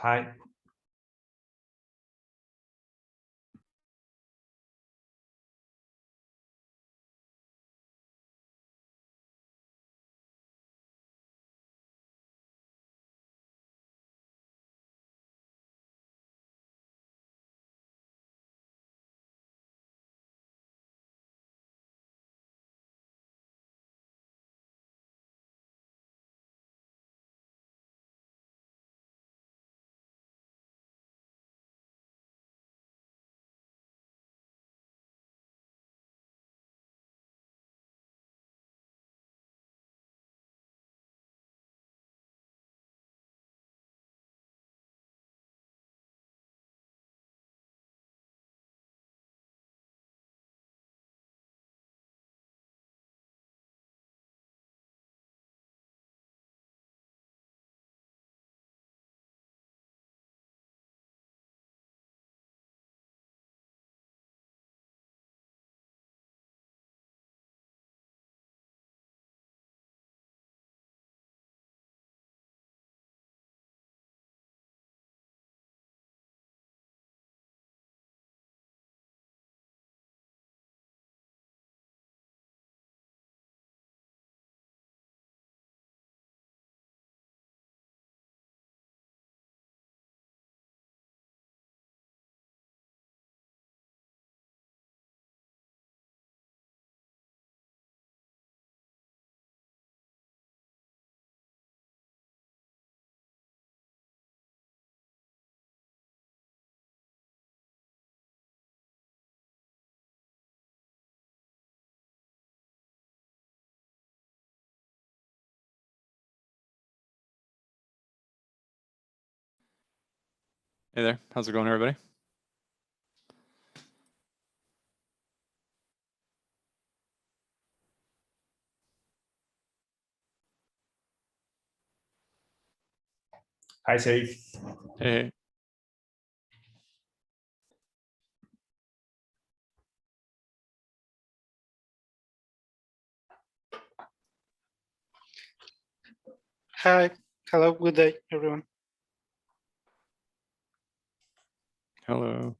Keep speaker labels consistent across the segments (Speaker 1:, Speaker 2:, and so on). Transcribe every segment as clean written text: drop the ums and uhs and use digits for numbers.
Speaker 1: Hi.
Speaker 2: Hey there, how's it going, everybody?
Speaker 1: Hi, Safe.
Speaker 2: Hey.
Speaker 3: Hi, hello, good day, everyone.
Speaker 2: Hello.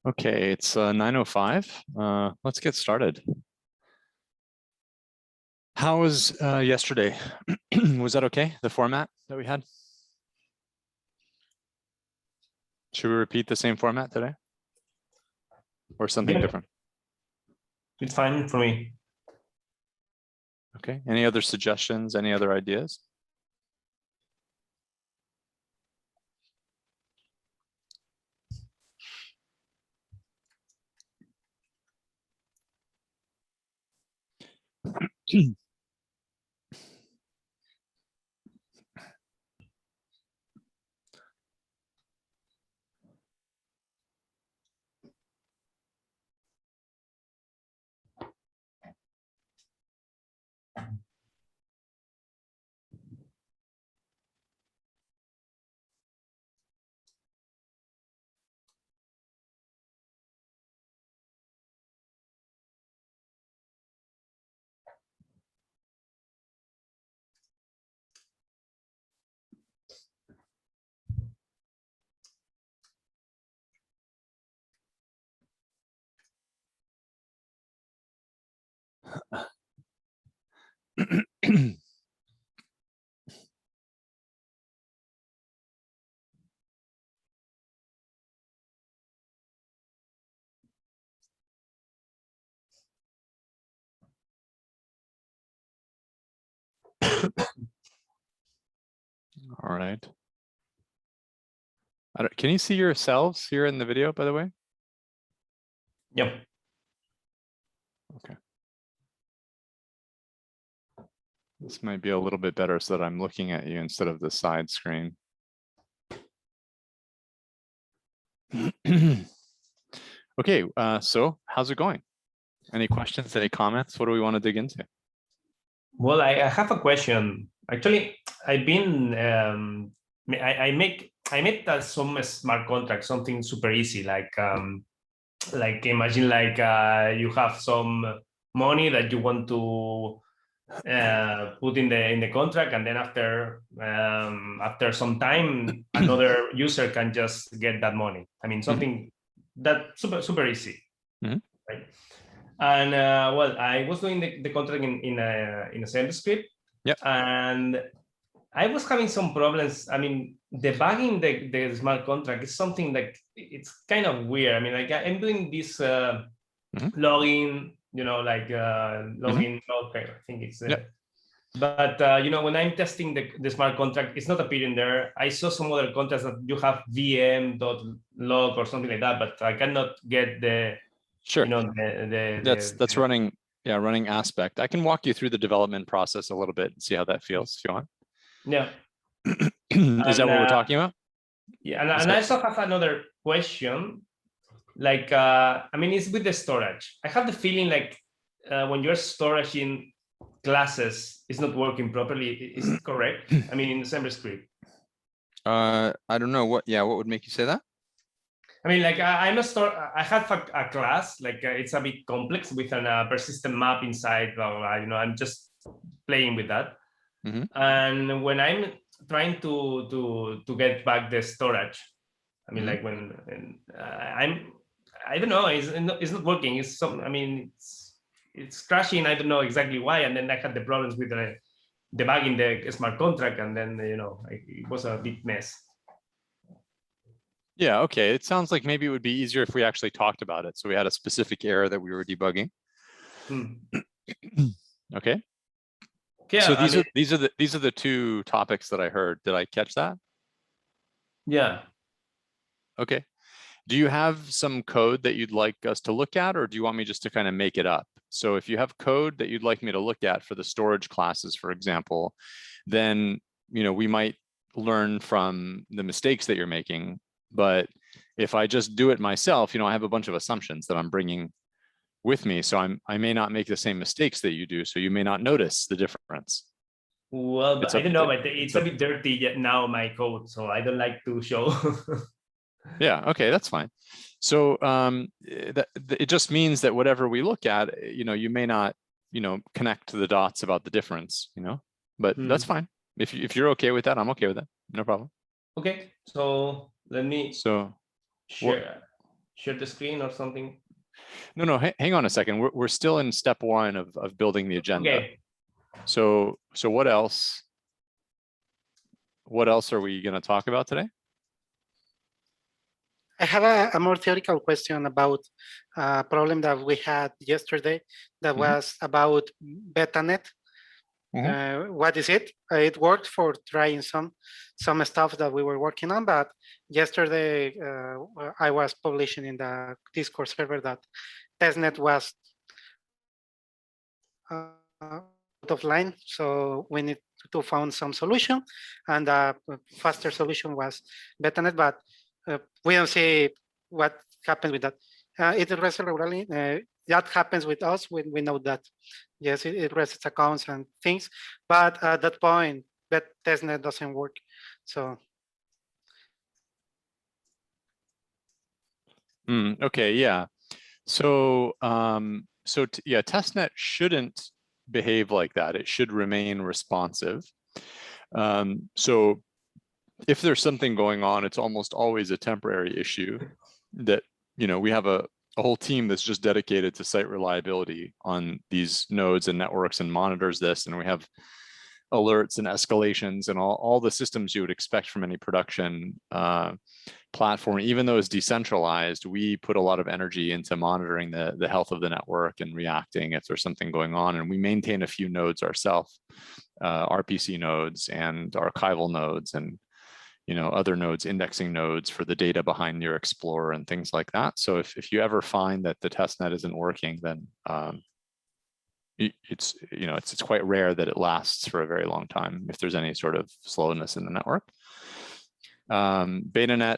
Speaker 2: Okay, it's 9:05. Let's get started. How was yesterday? Was that okay, the format that we had? Should we repeat the same format today? Or something
Speaker 1: Yeah.
Speaker 2: different?
Speaker 1: It's fine for me.
Speaker 2: Okay, any other suggestions, any other ideas? All right. Can you see yourselves here in the video, by the way?
Speaker 1: Yep.
Speaker 2: Okay. This might be a little bit better so that I'm looking at you instead of the side screen. Okay, so how's it going? Any questions, any comments? What do we want to dig into?
Speaker 1: Well, I have a question. Actually, I've been I made some smart contract, something super easy, like imagine like you have some money that you want to put in the contract, and then after some time another user can just get that money. I mean, something that super easy.
Speaker 2: Mhm.
Speaker 1: Right? And well, I was doing the contract in a assembly script.
Speaker 2: Yep.
Speaker 1: And I was having some problems. I mean, debugging the smart contract is something like it's kind of weird. I mean, like I'm doing this login, like login. Okay, I think it's.
Speaker 2: Yep.
Speaker 1: But when I'm testing the smart contract, it's not appearing there. I saw some other contracts that you have vm.log or something like that, but I cannot get the.
Speaker 2: Sure.
Speaker 1: That's
Speaker 2: running. Yeah, running aspect. I can walk you through the development process a little bit and see how that feels if you want.
Speaker 1: Yeah.
Speaker 2: Is that what we're talking about?
Speaker 1: Yeah, and I also have another question. Like, I mean, it's with the storage. I have the feeling like when you're storing classes, it's not working properly. Is it correct? I mean, in assembly script.
Speaker 2: I don't know what. Yeah, what would make you say that?
Speaker 1: I mean, like I have a class, like it's a bit complex with a persistent map inside, blah, blah, blah, I'm just playing with that. And when I'm trying to get back the storage, I mean, like when I don't know, it's not working. It's some, I mean, it's crashing. I don't know exactly why. And then I had the problems with debugging the smart contract, and then it was a big mess.
Speaker 2: Yeah, okay. It sounds like maybe it would be easier if we actually talked about it. So we had a specific error that we were debugging. Okay. Yeah, so these are the two topics that I heard. Did I catch that?
Speaker 1: Yeah.
Speaker 2: Okay. Do you have some code that you'd like us to look at, or do you want me just to kind of make it up? So if you have code that you'd like me to look at for the storage classes, for example, then we might learn from the mistakes that you're making. But if I just do it myself, I have a bunch of assumptions that I'm bringing with me. So I may not make the same mistakes that you do. So you may not notice the difference.
Speaker 1: Well, but I don't know, but it's a bit dirty yet now, my code. So I don't like to show.
Speaker 2: Yeah, okay, that's fine. So it just means that whatever we look at, you may not, connect to the dots about the difference, but that's fine. If you're okay with that, I'm okay with that. No problem.
Speaker 1: Okay, so let me
Speaker 2: share.
Speaker 1: share the screen or something?
Speaker 2: No, hang on a second. We're still in step one of building the agenda.
Speaker 1: Okay.
Speaker 2: So what else? What else are we going to talk about today?
Speaker 3: I have a more theoretical question about a problem that we had yesterday that was about BetaNet. What is it? It worked for trying some stuff that we were working on, but yesterday I was publishing in the Discord server that testnet was out of line, so we need to find some solution, and a faster solution was BetaNet, but we don't see what happens with that. It resets regularly. That happens with us when we know that. Yes, it resets accounts and things, but at that point, that testnet doesn't work. So.
Speaker 2: Okay, yeah. So, yeah, testnet shouldn't behave like that. It should remain responsive. So if there's something going on, it's almost always a temporary issue that, we have a whole team that's just dedicated to site reliability on these nodes and networks and monitors this. And we have alerts and escalations and all the systems you would expect from any production platform. Even though it's decentralized, we put a lot of energy into monitoring the health of the network and reacting if there's something going on. And we maintain a few nodes ourselves, RPC nodes and archival nodes and other nodes, indexing nodes for the data behind NEAR Explorer and things like that. So if you ever find that the testnet isn't working, then it's quite rare that it lasts for a very long time if there's any sort of slowness in the network. BetaNet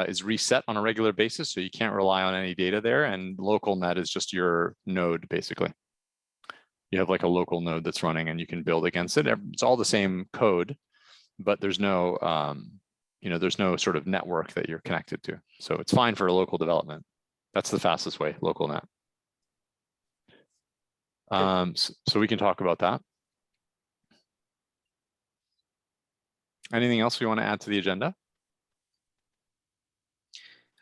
Speaker 2: is reset on a regular basis, so you can't rely on any data there, and local net is just your node, basically. You have like a local node that's running and you can build against it. It's all the same code, but there's no there's no sort of network that you're connected to. So it's fine for local development. That's the fastest way, local net. So we can talk about that. Anything else we want to add to the agenda?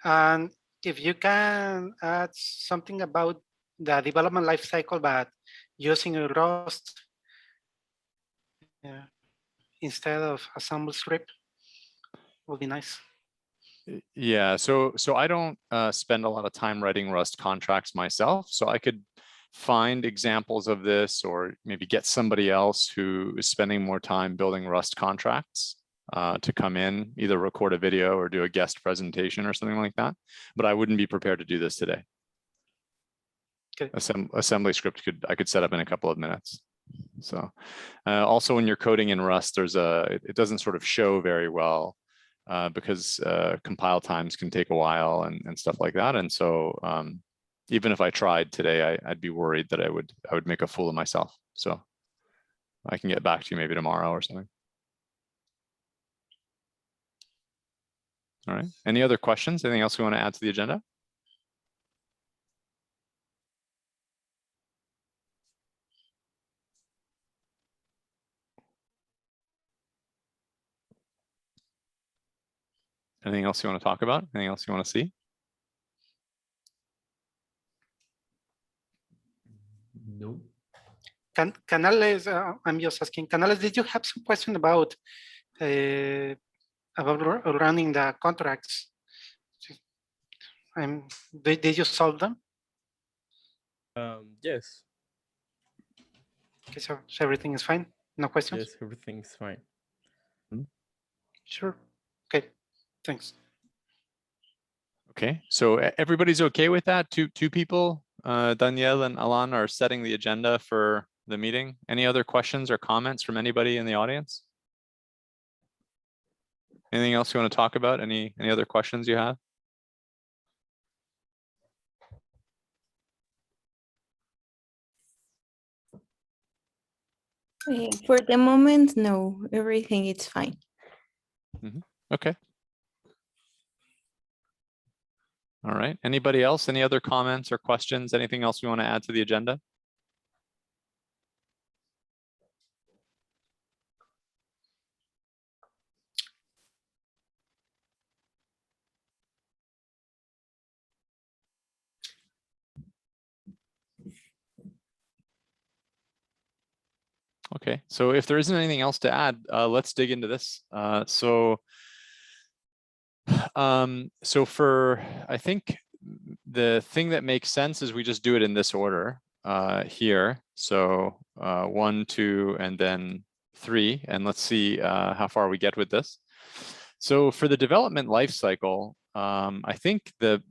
Speaker 3: And if you can add something about the development lifecycle, but using a Rust instead of assembly script, would be nice.
Speaker 2: Yeah, so I don't spend a lot of time writing Rust contracts myself, so I could find examples of this or maybe get somebody else who is spending more time building Rust contracts to come in, either record a video or do a guest presentation or something like that. But I wouldn't be prepared to do this today.
Speaker 3: Okay.
Speaker 2: Assembly script I could set up in a couple of minutes. So also when you're coding in Rust, it doesn't sort of show very well because compile times can take a while and stuff like that. And so even if I tried today, I'd be worried that I would make a fool of myself. So I can get back to you maybe tomorrow or something. All right. Any other questions? Anything else we want to add to the agenda? Anything else you want to talk about? Anything else you want to see?
Speaker 1: No.
Speaker 3: Canales, I'm just asking, Canales, did you have some question about running the contracts? Did you solve them?
Speaker 4: Yes.
Speaker 3: Okay, so everything is fine? No questions?
Speaker 4: Yes, everything's fine.
Speaker 3: Sure. Okay, thanks.
Speaker 2: Okay, so everybody's okay with that? Two people, Danielle and Alan, are setting the agenda for the meeting. Any other questions or comments from anybody in the audience? Anything else you want to talk about? Any other questions you have?
Speaker 5: For the moment, no, everything is fine.
Speaker 2: Okay. All right. Anybody else? Any other comments or questions? Anything else we want to add to the agenda? Okay, so if there isn't anything else to add, let's dig into this. So for, I think the thing that makes sense is we just do it in this order here. So 1, 2, and then 3, and let's see how far we get with this. So for the development life cycle, I think the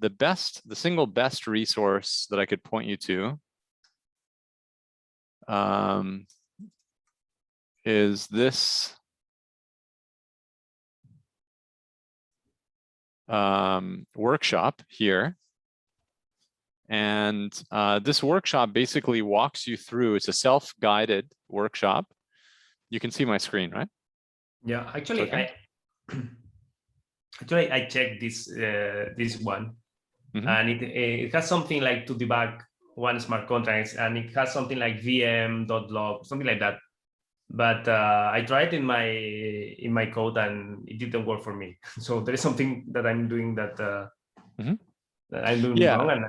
Speaker 2: single best resource that I could point you to is this workshop here. And this workshop basically walks you through, it's a self-guided workshop. You can see my screen, right?
Speaker 1: Yeah, actually,
Speaker 2: okay.
Speaker 1: I checked this one, and it has something like to debug one smart contract, and it has something like vm.log, something like that. But I tried in my code and it didn't work for me. So there is something that I'm doing that I'm doing wrong. And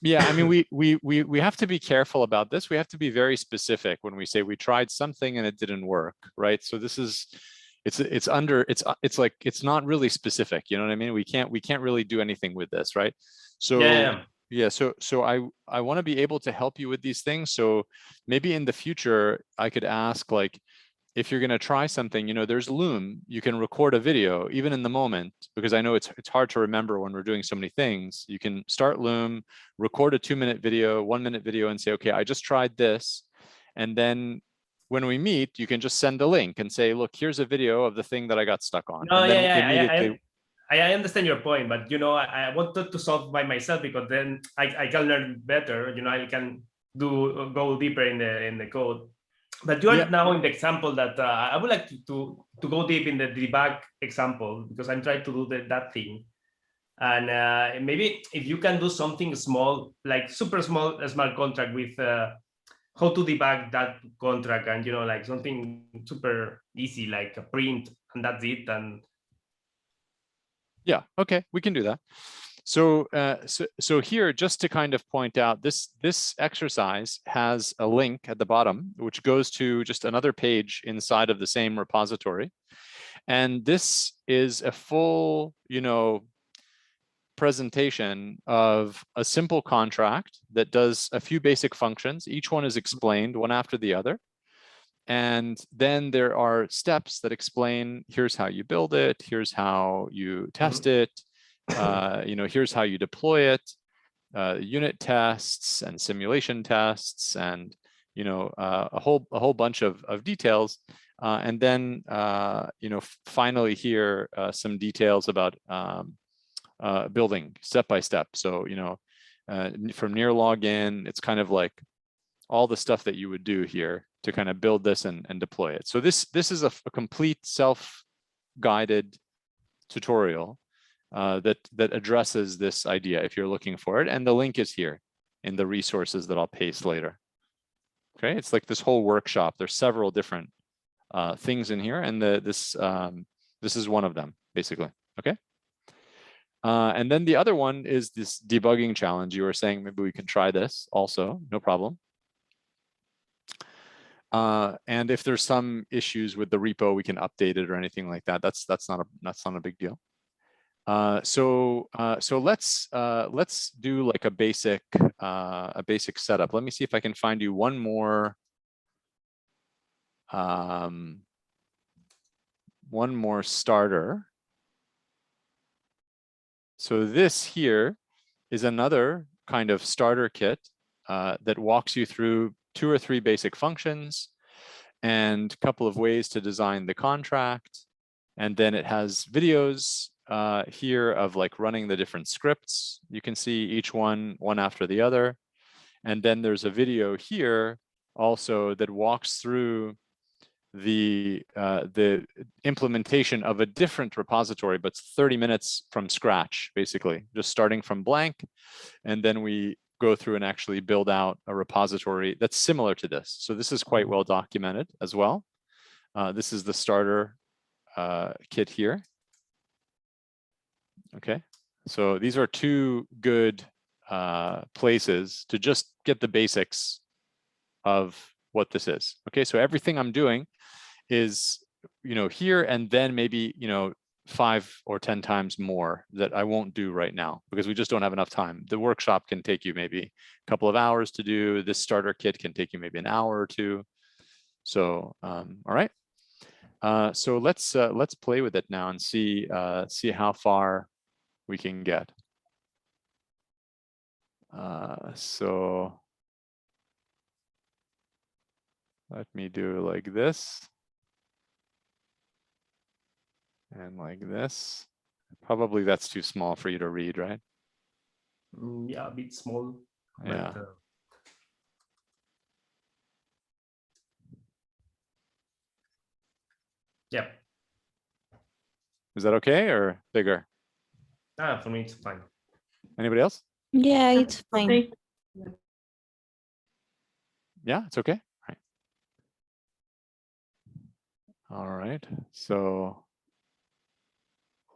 Speaker 2: yeah, I mean, we have to be careful about this. We have to be very specific when we say we tried something and it didn't work, right? So this is, it's like, it's not really specific. You know what I mean? We can't really do anything with this, right? So yeah, so I want to be able to help you with these things. So maybe in the future I could ask, like, if you're going to try something, you know, there's Loom, you can record a video even in the moment, because I know it's hard to remember when we're doing so many things. You can start Loom, record a 2-minute video, 1-minute video, and say, okay, I just tried this. And then when we meet, you can just send a link and say, look, here's a video of the thing that I got stuck on.
Speaker 1: No,
Speaker 2: and then immediately.
Speaker 1: I understand your point, but, you know, I wanted to solve by myself, because then I can learn better. You know, I can go deeper in the code. But you are now in the example that I would like to go deep in the debug example, because I'm trying to do that thing. And maybe if you can do something small, like super small smart contract with how to debug that contract, and, you know, like something super easy, like a print, and that's it. And
Speaker 2: yeah, okay, we can do that. So, so here, just to kind of point out, this exercise has a link at the bottom, which goes to just another page inside of the same repository. And this is a full, you know, presentation of a simple contract that does a few basic functions. Each one is explained one after the other. And then there are steps that explain, here's how you build it, here's how you test it, you know, here's how you deploy it, unit tests and simulation tests, and, you know, a whole bunch of details. And then, you know, finally here, some details about building step by step. So, you know, from NEAR login, it's kind of like all the stuff that you would do here to kind of build this and deploy it. So this is a complete self-guided tutorial that addresses this idea if you're looking for it. And the link is here in the resources that I'll paste later. Okay, it's like this whole workshop. There's several different things in here, and this is one of them, basically. Okay. And then the other one is this debugging challenge. You were saying maybe we can try this also, no problem. And if there's some issues with the repo, we can update it or anything like that. That's not a big deal. So let's do like a basic setup. Let me see if I can find you one more starter. So this here is another kind of starter kit that walks you through 2 or 3 basic functions and a couple of ways to design the contract. And then it has videos here of like running the different scripts. You can see each one after the other. And then there's a video here also that walks through the implementation of a different repository, but 30 minutes from scratch, basically, just starting from blank. And then we go through and actually build out a repository that's similar to this. So this is quite well documented as well. This is the starter kit here. Okay, so these are 2 good places to just get the basics of what this is. Okay, so everything I'm doing is, here, and then maybe, 5 or 10 times more that I won't do right now because we just don't have enough time. The workshop can take you maybe a couple of hours to do. This starter kit can take you maybe an hour or two. So, all right. So let's play with it now and see how far we can get. So let me do like this and like this. Probably that's too small for you to read, right?
Speaker 1: Yeah, a bit small.
Speaker 2: Yeah.
Speaker 1: But, yeah.
Speaker 2: Is that okay or bigger?
Speaker 1: For me, it's fine.
Speaker 2: Anybody else?
Speaker 5: Yeah, it's fine.
Speaker 4: Okay.
Speaker 2: Yeah, it's okay. All right. So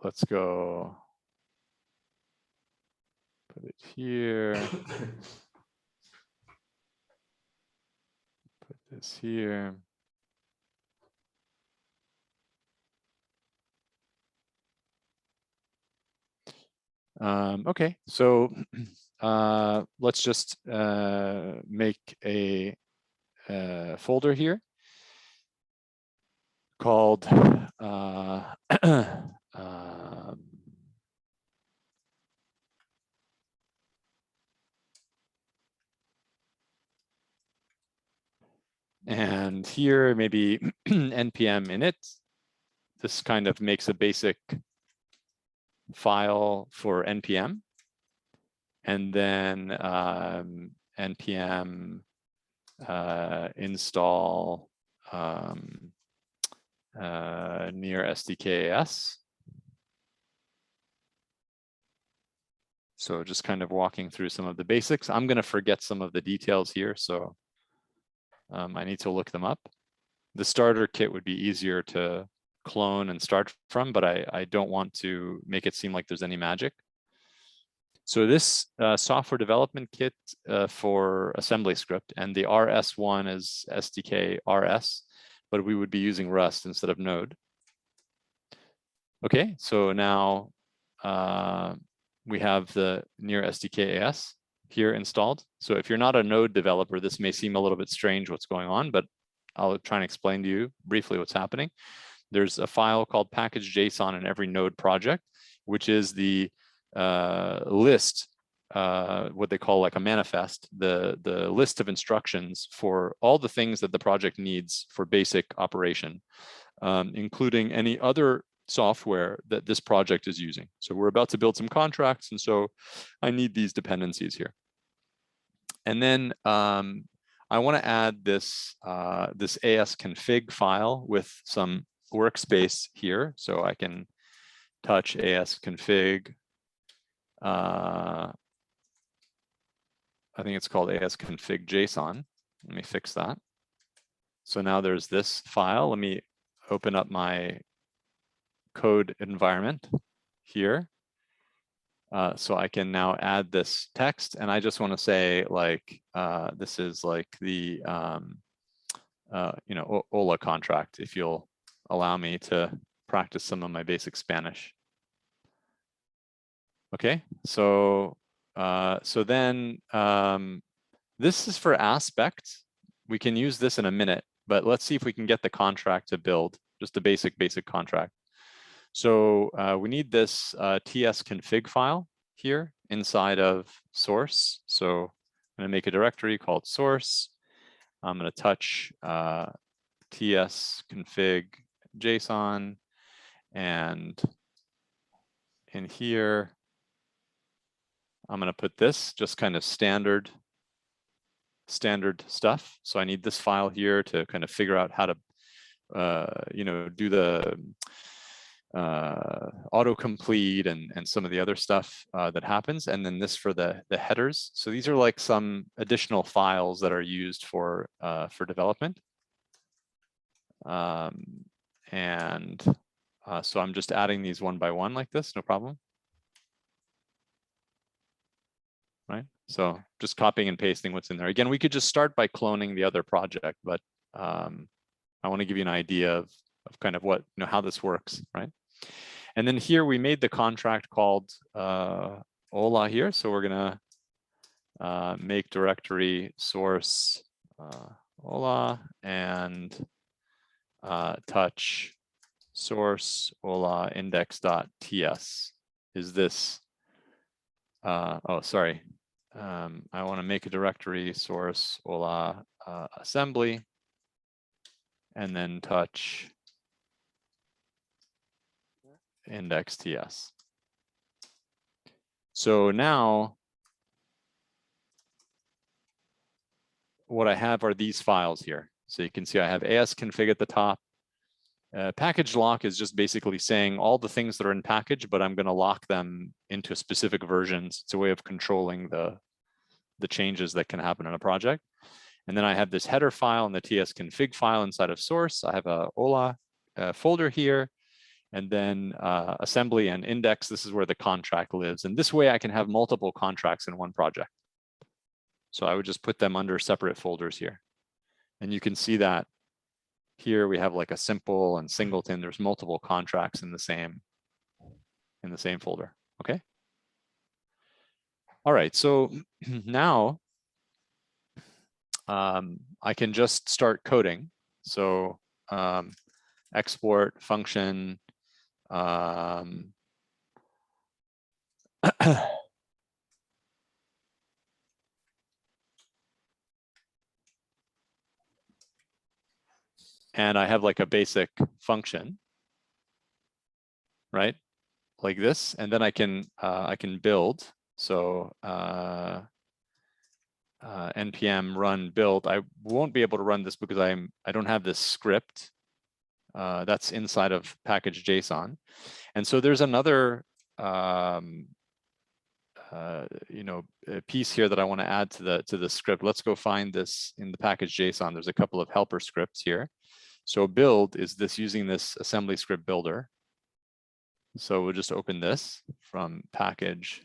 Speaker 2: let's go put it here. Put this here. Okay, so let's just make a folder here called and here maybe npm init. This kind of makes a basic file for npm, and then npm install NEAR SDKs. So just kind of walking through some of the basics. I'm going to forget some of the details here, so I need to look them up. The starter kit would be easier to clone and start from, but I don't want to make it seem like there's any magic. So this software development kit for assembly script, and the RS1 is SDK RS, but we would be using Rust instead of Node. Okay, so now we have the NEAR SDK AS here installed. So if you're not a Node developer, this may seem a little bit strange what's going on, but I'll try and explain to you briefly what's happening. There's a file called package.json in every Node project, which is the list, what they call like a manifest, the list of instructions for all the things that the project needs for basic operation, including any other software that this project is using. So we're about to build some contracts, and so I need these dependencies here. And then I want to add this this asconfig file with some workspace here, so I can touch asconfig. I think it's called asconfig JSON. Let me fix that. So now there's this file. Let me open up my code environment here. So I can now add this text, and I just want to say like this is like the Ola contract, if you'll allow me to practice some of my basic Spanish. Okay, so then this is for aspect. We can use this in a minute, but let's see if we can get the contract to build, just a basic contract. So we need this tsconfig file here inside of source. So I'm going to make a directory called source. I'm going to touch tsconfig JSON, and in here I'm going to put this just kind of standard stuff. So I need this file here to kind of figure out how to do the autocomplete and some of the other stuff that happens, and then this for the headers. So these are like some additional files that are used for development, so I'm just adding these one by one like this, no problem, right? So just copying and pasting what's in there. Again, we could just start by cloning the other project, but I want to give you an idea of kind of what, how this works, right? And then here we made the contract called Ola here. So we're gonna make directory source Ola and touch source Ola index.ts. Is this, oh, sorry. I want to make a directory source Ola assembly and then touch index.ts. So now what I have are these files here. So you can see I have asconfig at the top. Package lock is just basically saying all the things that are in package, but I'm going to lock them into specific versions. It's a way of controlling the changes that can happen in a project. And then I have this header file and the tsconfig file inside of source. I have a Ola folder here, and then assembly and index. This is where the contract lives. And this way I can have multiple contracts in one project. So I would just put them under separate folders here. And you can see that here we have like a simple and singleton. There's multiple contracts in the same folder. Okay. All right. So now I can just start coding. So export function. And I have like a basic function, right? Like this, and then I can build. So npm run build. I won't be able to run this because I don't have this script that's inside of package JSON. And so there's another piece here that I want to add to the script. Let's go find this in the package JSON. There's a couple of helper scripts here. So build is this using this assembly script builder. So we'll just open this from package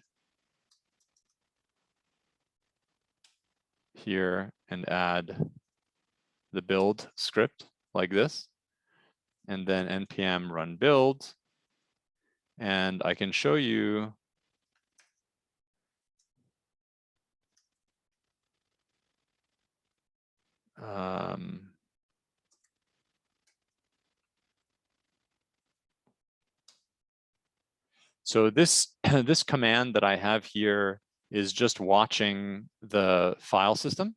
Speaker 2: here and add the build script like this, and then npm run build. And I can show you so this this command that I have here is just watching the file system.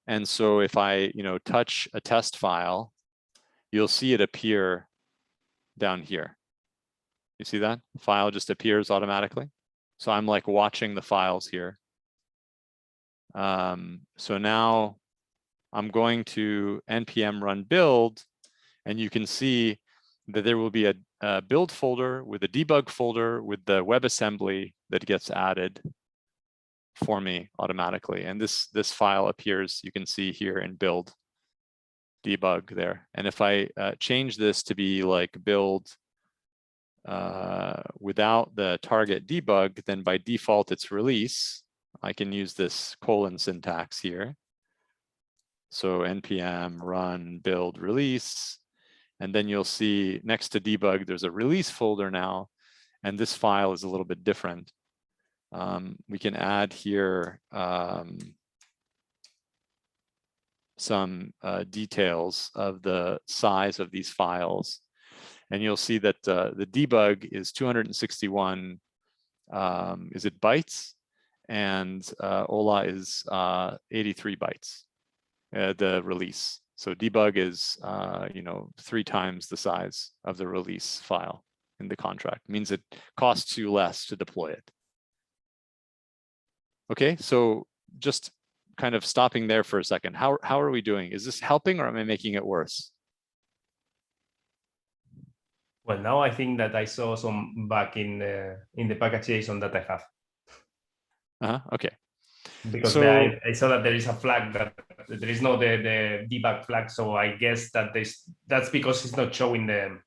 Speaker 2: And so if I touch a test file, you'll see it appear down here. You see that? The file just appears automatically. So I'm like watching the files here. So now I'm going to npm run build, and you can see that there will be a build folder with a debug folder with the WebAssembly that gets added for me automatically. And this file appears, you can see here in build debug there. And if I change this to be like build without the target debug, then by default it's release. I can use this colon syntax here. So npm run build release. And then you'll see next to debug, there's a release folder now. And this file is a little bit different. We can add here some details of the size of these files. And you'll see that the debug is 261 bytes, and Ola is 83 bytes, the release. So debug is 3 times the size of the release file in the contract. It means it costs you less to deploy it. Okay, so just kind of stopping there for a second. How are we doing? Is this helping, or am I making it worse?
Speaker 1: Well, now I think that I saw some bug in the package JSON that I have.
Speaker 2: Okay.
Speaker 1: Because
Speaker 2: so,
Speaker 1: I saw that there is a flag that there is no the debug flag, so I guess that that's because it's not showing the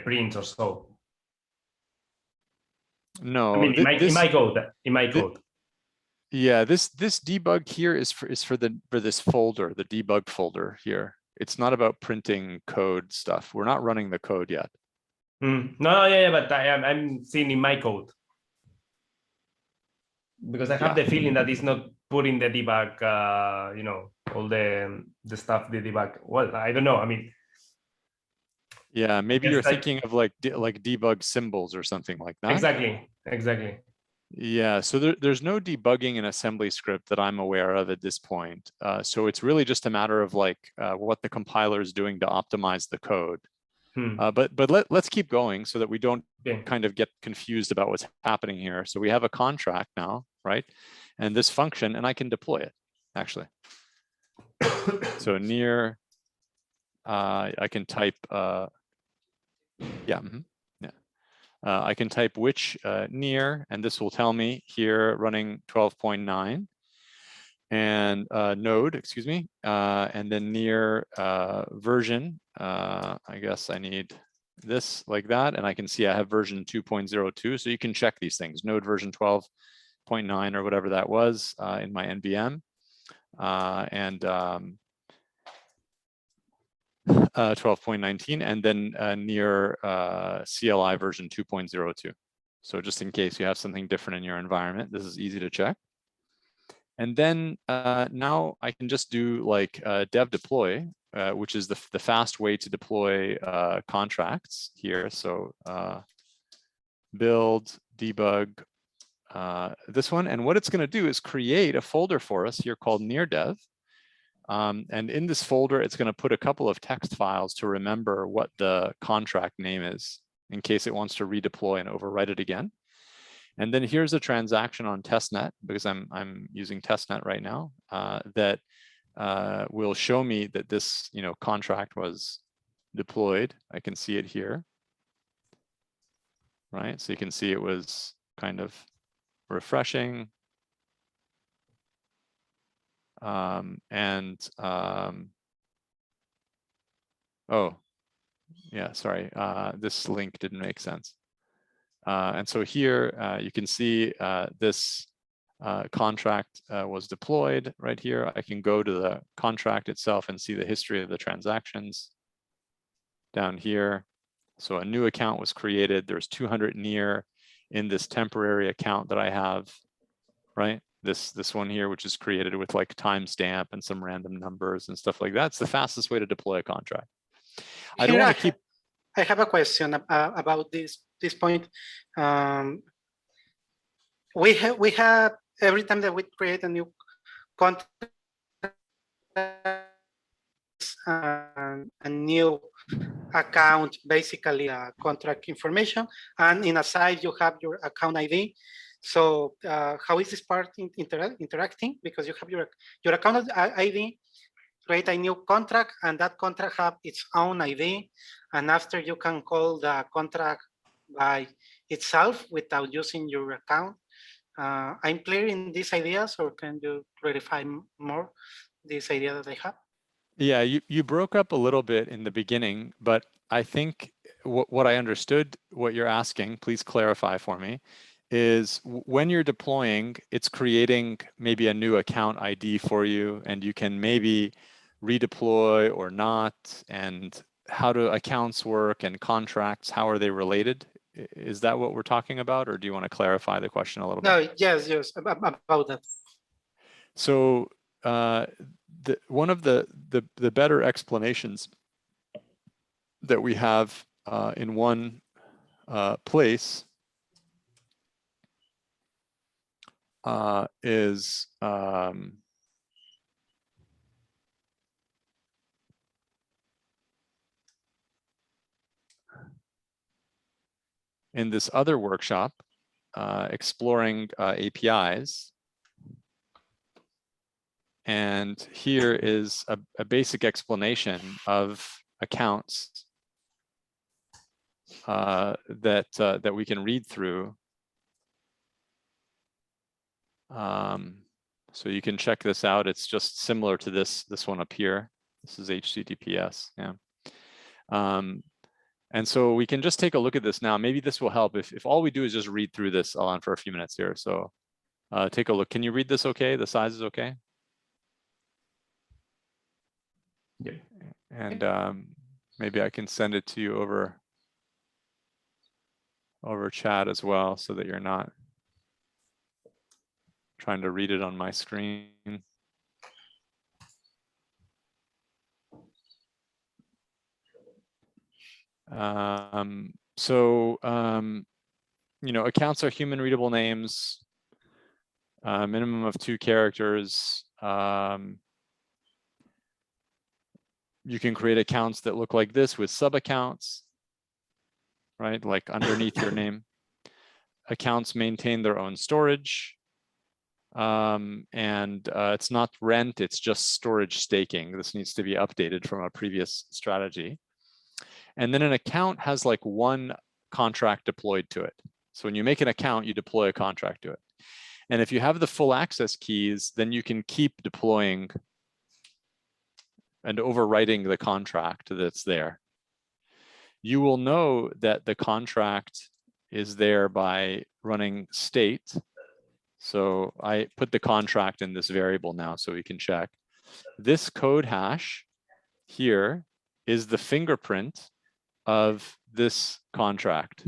Speaker 1: print or so.
Speaker 2: No,
Speaker 1: I mean, in my code.
Speaker 2: Yeah, this debug here is for this folder, the debug folder here. It's not about printing code stuff. We're not running the code yet.
Speaker 1: No, yeah, but I'm seeing in my code, because I have the feeling that it's not putting the debug, you know, all the stuff, the debug. Well, I don't know. I mean,
Speaker 2: yeah, maybe you're thinking of like debug symbols or something like that.
Speaker 1: Exactly.
Speaker 2: Yeah, so there's no debugging in assembly script that I'm aware of at this point. So it's really just a matter of like what the compiler is doing to optimize the code. But let's keep going so that we don't kind of get confused about what's happening here. So we have a contract now, right? And this function, and I can deploy it actually. So NEAR, I can type, I can type which NEAR, and this will tell me here running 12.9 and node, excuse me, and then NEAR version. I guess I need this like that, and I can see I have version 2.02. So you can check these things, node version 12.9 or whatever that was in my NVM, and 12.19, and then NEAR CLI version 2.02. So just in case you have something different in your environment, this is easy to check. And then now I can just do like dev deploy, which is the fast way to deploy contracts here. So build, debug, this one. And what it's going to do is create a folder for us here called NEAR dev. And in this folder, it's going to put a couple of text files to remember what the contract name is in case it wants to redeploy and overwrite it again. And then here's a transaction on testnet, because I'm using testnet right now, that will show me that this contract was deployed. I can see it here, right? So you can see it was kind of refreshing. Oh, yeah, sorry, this link didn't make sense. And so here you can see this contract was deployed right here. I can go to the contract itself and see the history of the transactions down here. So a new account was created. There's 200 NEAR in this temporary account that I have, right? This one here, which is created with like timestamp and some random numbers and stuff like that. It's the fastest way to deploy a contract. I don't want to keep.
Speaker 3: I have a question about this point. We have every time that we create a new contract, a new account, basically contract information, and in a side you have your account ID. So how is this part interacting? Because you have your account ID, create a new contract, and that contract have its own ID, and after you can call the contract by itself without using your account. I'm clear in these ideas, or can you clarify more this idea that I have?
Speaker 2: Yeah, you broke up a little bit in the beginning, but I think what I understood, what you're asking, please clarify for me, is when you're deploying, it's creating maybe a new account ID for you, and you can maybe redeploy or not, and how do accounts work and contracts, how are they related? Is that what we're talking about, or do you want to clarify the question a little bit?
Speaker 3: No, yes, about that.
Speaker 2: So one of the better explanations that we have in one place is in this other workshop, exploring APIs. And here is a basic explanation of accounts that we can read through. So you can check this out. It's just similar to this one up here. This is HTTPS, yeah. And so we can just take a look at this now. Maybe this will help if all we do is just read through this, Alan, for a few minutes here. So take a look. Can you read this okay? The size is okay?
Speaker 1: Yeah.
Speaker 2: And maybe I can send it to you over chat as well, so that you're not trying to read it on my screen. You know, accounts are human readable names, minimum of 2 characters. You can create accounts that look like this with sub accounts, right? Like underneath your name. Accounts maintain their own storage. It's not rent, it's just storage staking. This needs to be updated from a previous strategy. And then an account has like one contract deployed to it. So when you make an account, you deploy a contract to it. And if you have the full access keys, then you can keep deploying and overwriting the contract that's there. You will know that the contract is there by running state. So I put the contract in this variable now so we can check. This code hash here is the fingerprint of this contract.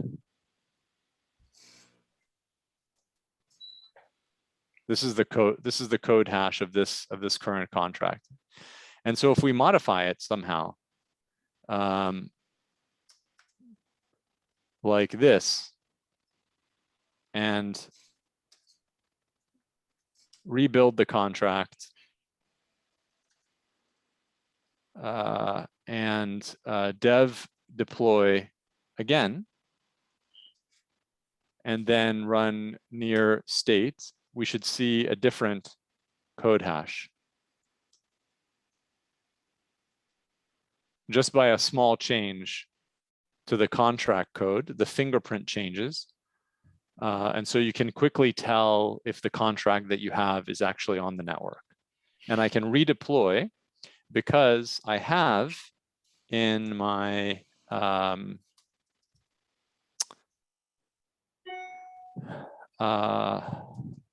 Speaker 2: This is the code hash of this current contract. And so if we modify it somehow, like this, and rebuild the contract, and dev deploy again, and then run near state, we should see a different code hash. Just by a small change to the contract code, the fingerprint changes. And so you can quickly tell if the contract that you have is actually on the network. And I can redeploy because I have in my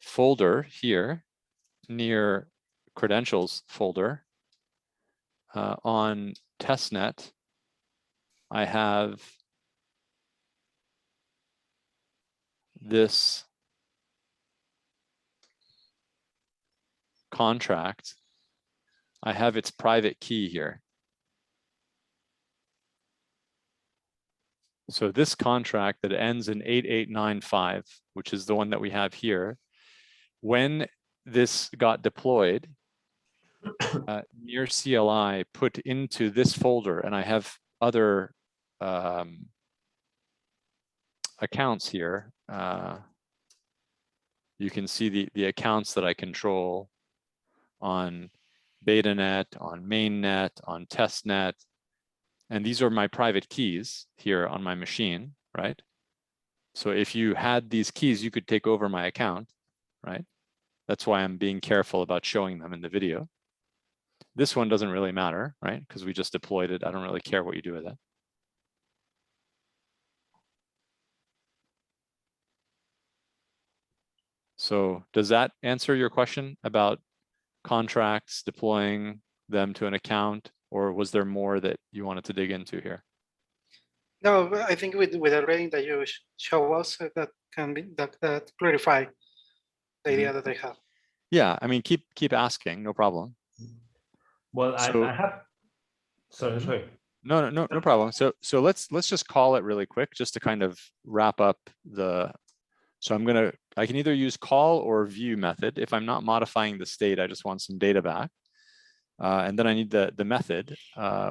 Speaker 2: folder here, near credentials folder, on testnet, I have this contract. I have its private key here. So this contract that ends in 8895, which is the one that we have here, when this got deployed, NEAR CLI put into this folder, and I have other accounts here. You can see the accounts that I control on BetaNet, on mainnet, on testnet. And these are my private keys here on my machine, right? So if you had these keys, you could take over my account, right? That's why I'm being careful about showing them in the video. This one doesn't really matter, right? Because we just deployed it. I don't really care what you do with it. So does that answer your question about contracts, deploying them to an account, or was there more that you wanted to dig into here?
Speaker 3: No, I think with the reading that you show us, that can be that clarify the idea that I have.
Speaker 2: Yeah, I mean, keep asking, no problem.
Speaker 1: Well,
Speaker 2: So,
Speaker 1: I have. Sorry.
Speaker 2: No problem. So let's just call it really quick, just to kind of wrap up the. So I can either use call or view method. If I'm not modifying the state, I just want some data back. And then I need the method,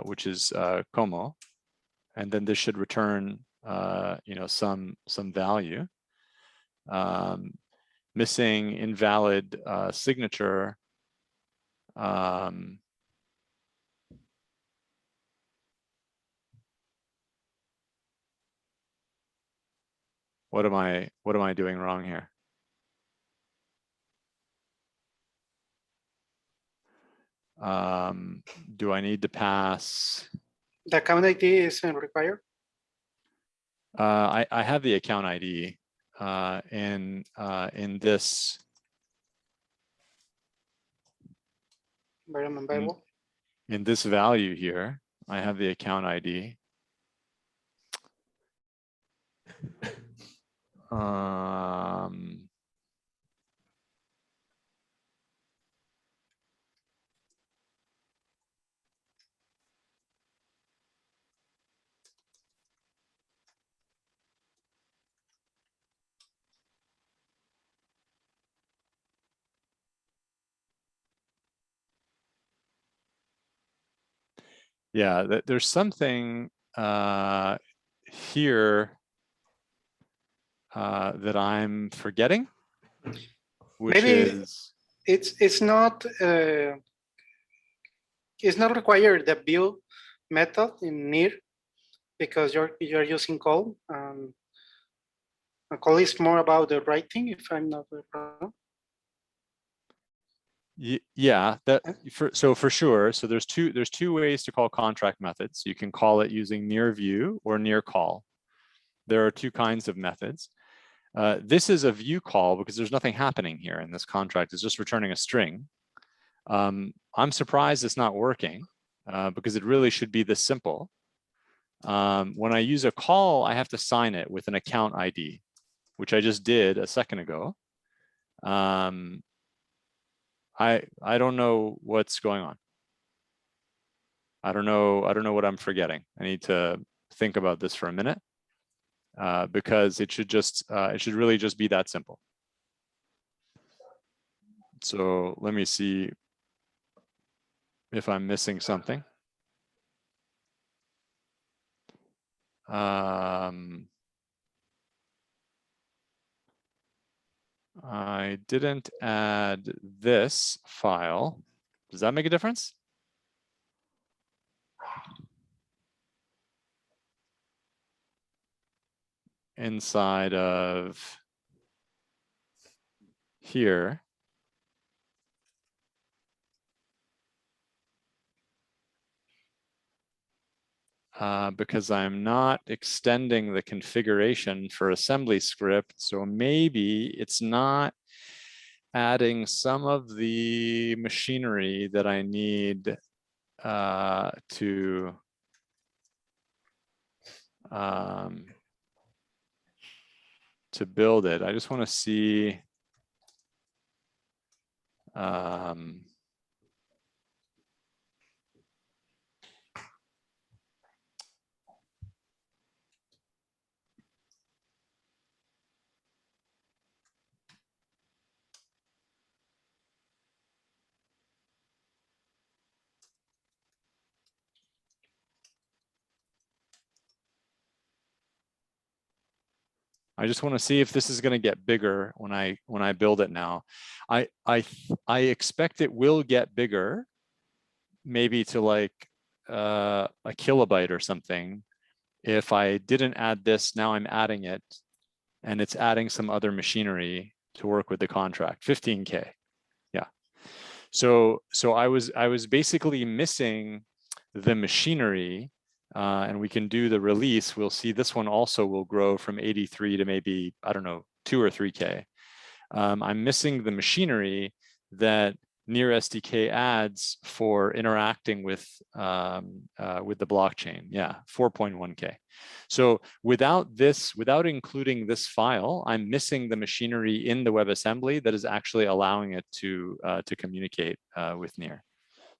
Speaker 2: which is como. And then this should return, you know, some value. Missing invalid signature. What am I doing wrong here? Do I need to pass?
Speaker 3: The account ID isn't required.
Speaker 2: I have the account ID in this
Speaker 3: environment variable.
Speaker 2: in this value here. I have the account ID. Yeah, there's something here that I'm forgetting, which
Speaker 3: Maybe
Speaker 2: is
Speaker 3: it's not required the build method in NEAR because you're using call. Call is more about the writing, if I'm not wrong.
Speaker 2: Yeah, so for sure. So there's two ways to call contract methods. You can call it using NEAR view or NEAR call. There are two kinds of methods. This is a view call because there's nothing happening here in this contract. It's just returning a string. I'm surprised it's not working because it really should be this simple. When I use a call, I have to sign it with an account ID, which I just did a second ago. I don't know what's going on. I don't know what I'm forgetting. I need to think about this for a minute because it should really just be that simple. So let me see if I'm missing something. I didn't add this file. Does that make a difference? Inside of here. Because I'm not extending the configuration for assembly script. So maybe it's not adding some of the machinery that I need to build it. I just want to see I just want to see if this is going to get bigger when I build it now. I expect it will get bigger, maybe to like a kilobyte or something. If I didn't add this, now I'm adding it, and it's adding some other machinery to work with the contract. 15K, yeah. So I was basically missing the machinery. And we can do the release. We'll see this one also will grow from 83 to maybe, I don't know, 2 or 3K. I'm missing the machinery that NEAR SDK adds for interacting with the blockchain. Yeah, 4.1K. So without this, without including this file, I'm missing the machinery in the WebAssembly that is actually allowing it to communicate with NEAR.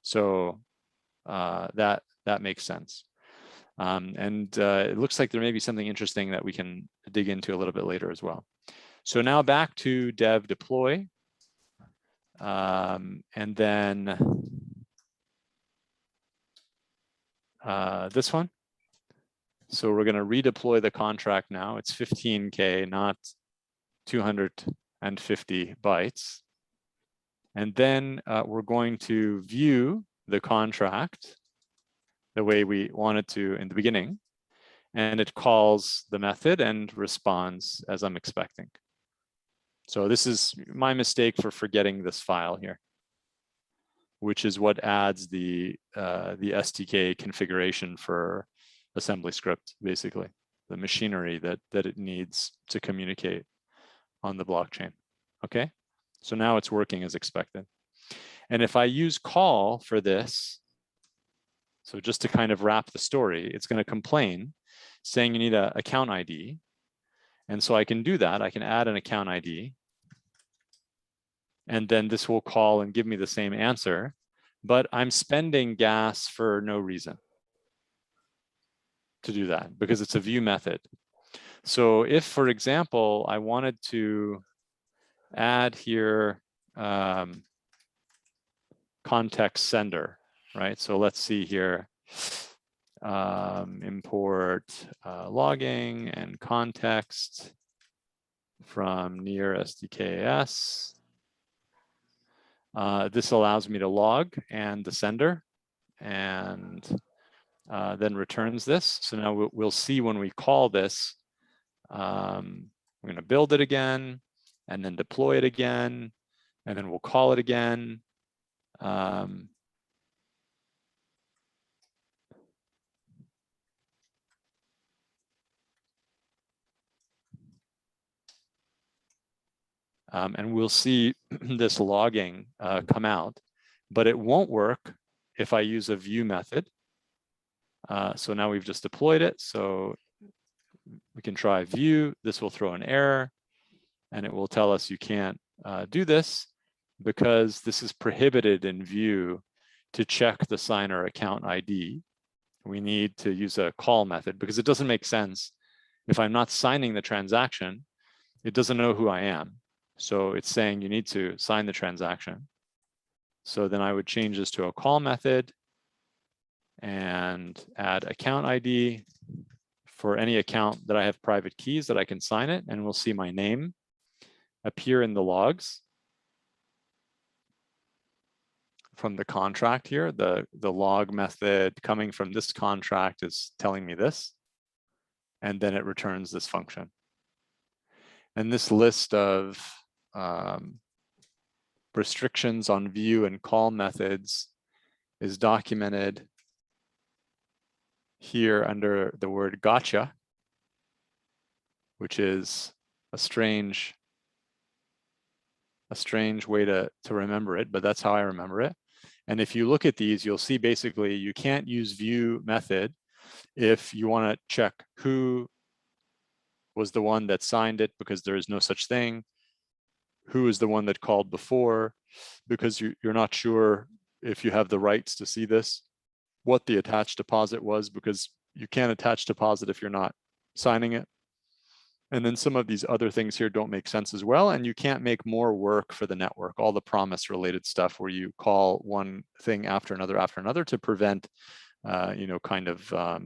Speaker 2: So that makes sense. It looks like there may be something interesting that we can dig into a little bit later as well. So now back to dev deploy. And then this one. So we're going to redeploy the contract now. It's 15K, not 250 bytes. And then we're going to view the contract the way we wanted to in the beginning. And it calls the method and responds as I'm expecting. So this is my mistake for forgetting this file here, which is what adds the SDK configuration for assembly script, basically. machinery that it needs to communicate on the blockchain. Okay, so now it's working as expected. And if I use call for this, so just to kind of wrap the story, it's going to complain saying you need an account ID. And so I can do that. I can add an account ID. And then this will call and give me the same answer, but I'm spending gas for no reason to do that because it's a view method. So if, for example, I wanted to add here context sender, right? So let's see here, import logging and context from NEAR SDKS. This allows me to log and the sender, and then returns this. So now we'll see when we call this, we're going to build it again, and then deploy it again, and then we'll call it again. And we'll see this logging come out, but it won't work if I use a view method. So now we've just deployed it. So we can try view. This will throw an error, and it will tell us you can't do this because this is prohibited in view to check the signer account ID. We need to use a call method because it doesn't make sense. If I'm not signing the transaction, it doesn't know who I am. So it's saying you need to sign the transaction. So then I would change this to a call method and add account ID for any account that I have private keys that I can sign it, and we'll see my name appear in the logs from the contract here. The log method coming from this contract is telling me this, and then it returns this function. And this list of restrictions on view and call methods is documented here under the word gotcha, which is a strange way to remember it, but that's how I remember it. And if you look at these, you'll see basically you can't use view method if you want to check who was the one that signed it, because there is no such thing. Who is the one that called before, because you're not sure if you have the rights to see this. What the attached deposit was, because you can't attach deposit if you're not signing it. And then some of these other things here don't make sense as well. And you can't make more work for the network, all the promise related stuff where you call one thing after another to prevent kind of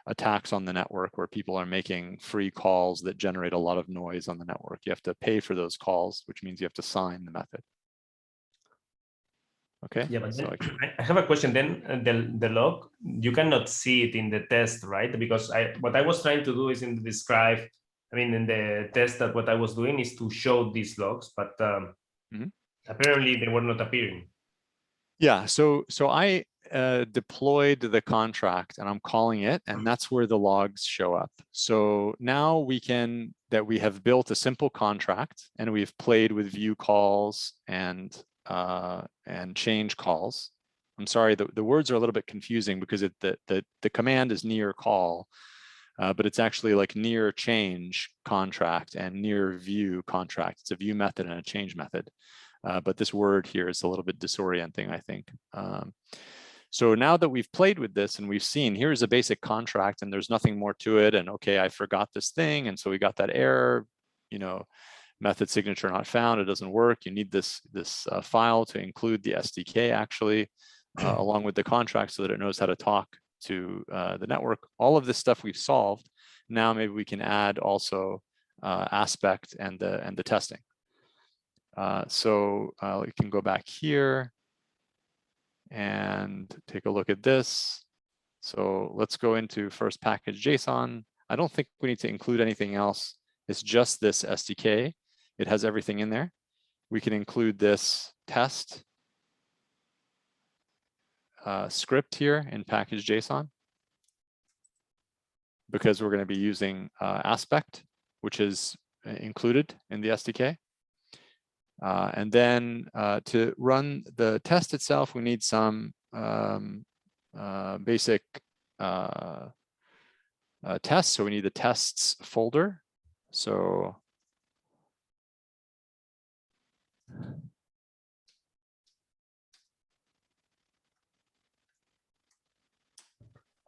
Speaker 2: attacks on the network where people are making free calls that generate a lot of noise on the network. You have to pay for those calls, which means you have to sign the method. Okay.
Speaker 1: Yeah, but
Speaker 2: so
Speaker 1: I have a question. Then the log, you cannot see it in the test, right? Because what I was trying to do is in the test that what I was doing is to show these logs, but apparently they were not appearing.
Speaker 2: Yeah, so I deployed the contract and I'm calling it, and that's where the logs show up. So now we have built a simple contract and we've played with view calls and change calls. I'm sorry, the words are a little bit confusing because the command is NEAR call, but it's actually like NEAR change contract and NEAR view contract. It's a view method and a change method. But this word here is a little bit disorienting, I think. So now that we've played with this and we've seen, here's a basic contract and there's nothing more to it. And okay, I forgot this thing. And so we got that error, method signature not found, it doesn't work. You need this file to include the SDK actually, along with the contract so that it knows how to talk to the network. All of this stuff we've solved. Now maybe we can add also aspect and the testing. So we can go back here and take a look at this. So let's go into first package JSON. I don't think we need to include anything else. It's just this SDK. It has everything in there. We can include this test script here in package JSON. because we're going to be using aspect, which is included in the SDK. And then to run the test itself, we need some basic tests. So we need the tests folder. So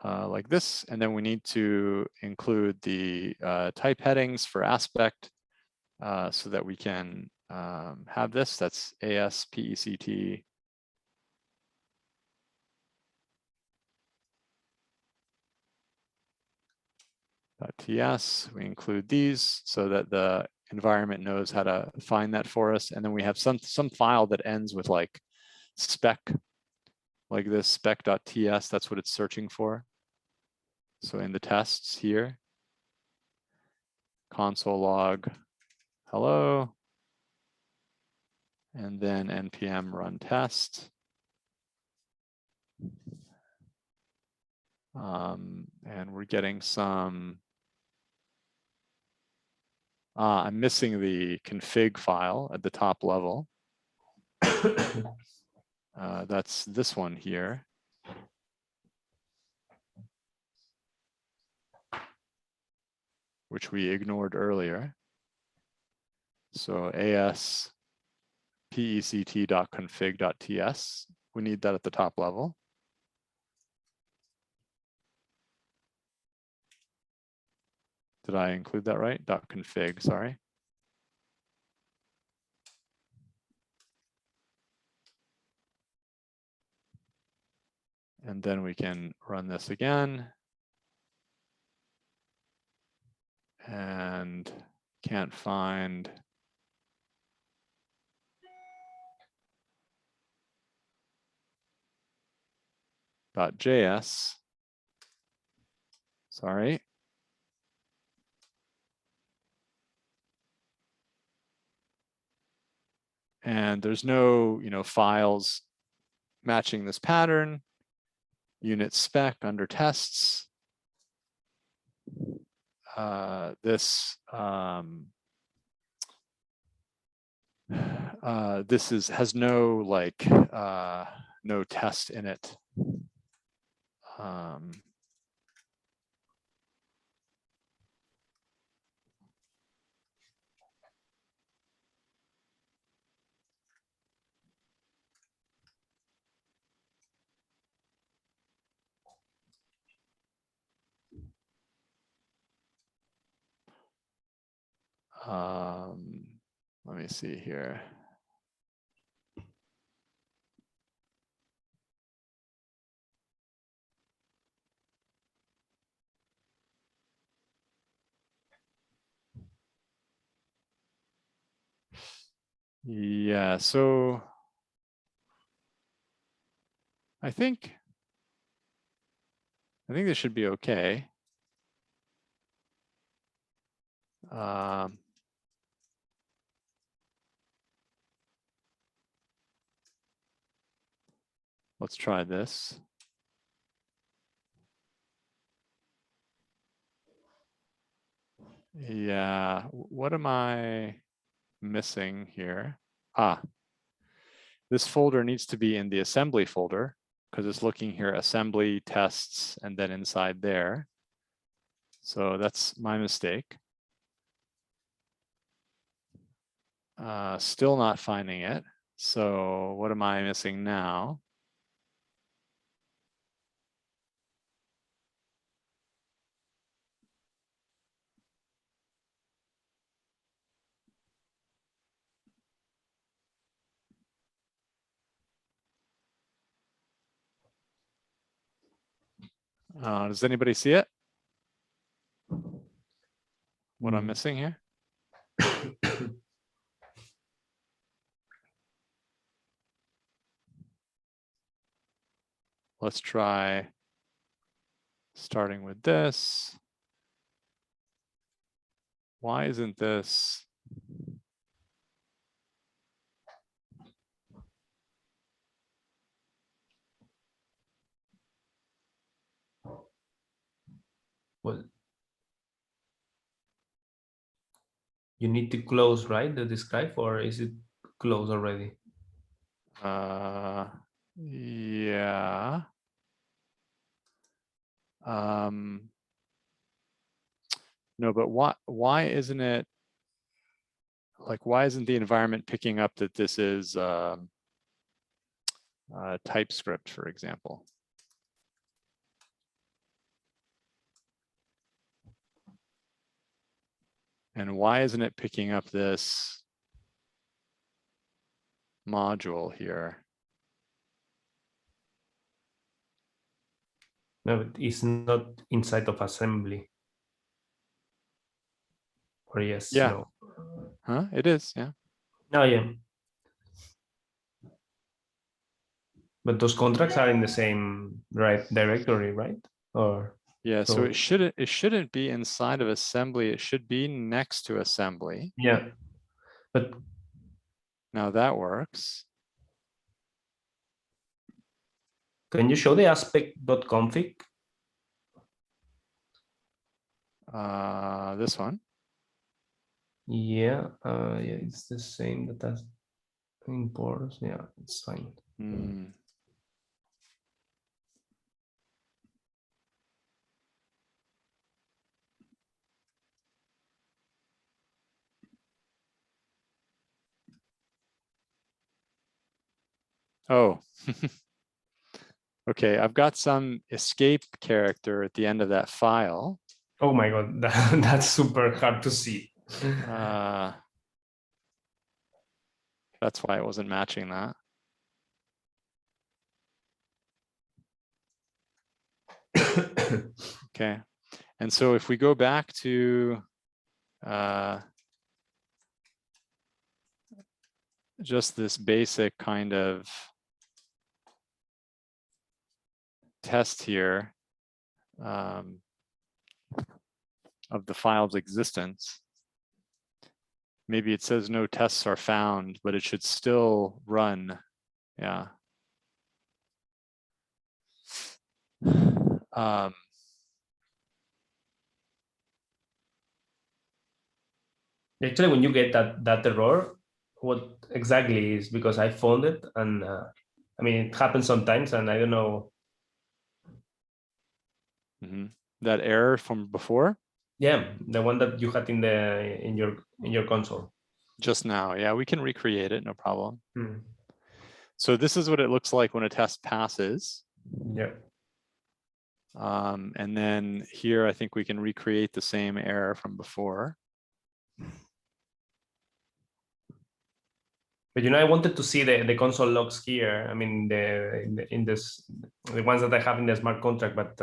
Speaker 2: like this, and then we need to include the type headings for aspect so that we can have this. That's ASPECT .ts. We include these so that the environment knows how to find that for us. And then we have some file that ends with like spec, like this spec.ts. That's what it's searching for. So in the tests here, console log hello, and then npm run test. And we're getting some, I'm missing the config file at the top level. That's this one here. Which we ignored earlier. So aspect.config.ts, we need that at the top level. Did I include that right? .config, sorry. And then we can run this again. And can't find .js. Sorry. And there's no, files matching this pattern. Unit spec under tests. This has no no test in it. Let me see here. Yeah, so I think this should be okay. Let's try this. Yeah, what am I missing here? This folder needs to be in the assembly folder because it's looking here, assembly, tests, and then inside there. So that's my mistake. Still not finding it. So what am I missing now? Does anybody see it? What I'm missing here? Let's try starting with this. Why isn't this?
Speaker 1: Well, You need to close, right? The describe, or is it closed already?
Speaker 2: Yeah. No, but why isn't it like, why isn't the environment picking up that this is TypeScript, for example? And why isn't it picking up this module here?
Speaker 1: No, it's not inside of assembly. Or yes,
Speaker 2: Yeah.
Speaker 1: no.
Speaker 2: Huh? It is, yeah.
Speaker 1: No, yeah. But those contracts are in the same directory, right? Or
Speaker 2: yeah, so it shouldn't be inside of assembly. It should be next to assembly.
Speaker 1: Yeah, but
Speaker 2: now that works.
Speaker 1: Can you show the aspect.config?
Speaker 2: This one.
Speaker 1: Yeah, yeah, it's the same that has imports. Yeah, it's fine.
Speaker 2: Oh, okay. I've got some escape character at the end of that file.
Speaker 1: Oh my God, that's super hard to see.
Speaker 2: That's why it wasn't matching that. Okay. And so if we go back to just this basic kind of test here of the file's existence, maybe it says no tests are found, but it should still run. Yeah.
Speaker 1: Actually, when you get that error, what exactly is, because I found it, and I mean it happens sometimes, and I don't know.
Speaker 2: That error from before?
Speaker 1: Yeah, the one that you had in your console.
Speaker 2: Just now, yeah, we can recreate it, no problem. So this is what it looks like when a test passes.
Speaker 1: Yeah.
Speaker 2: And then here, I think we can recreate the same error from before.
Speaker 1: But I wanted to see the console logs here. I mean, the ones that I have in the smart contract, but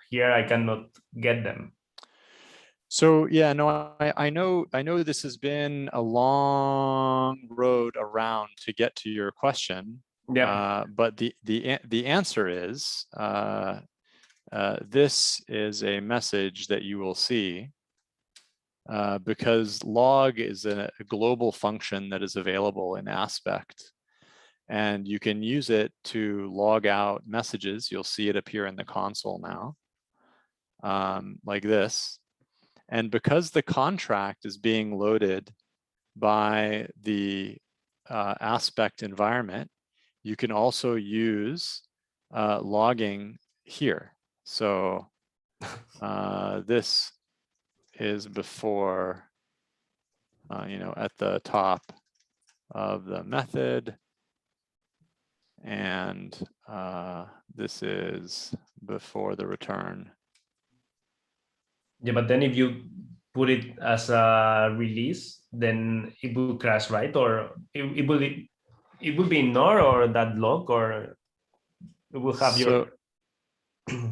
Speaker 1: here I cannot get them.
Speaker 2: So yeah, no, I know this has been a long road around to get to your question.
Speaker 1: Yeah.
Speaker 2: But the answer is this is a message that you will see because log is a global function that is available in Aspect. And you can use it to log out messages. You'll see it appear in the console now, like this. And because the contract is being loaded by the Aspect environment, you can also use logging here. So this is before, at the top of the method. And this is before the return.
Speaker 1: Yeah, but then if you put it as a release, then it will crash, right? Or it will be NEAR or that log, or it will have your.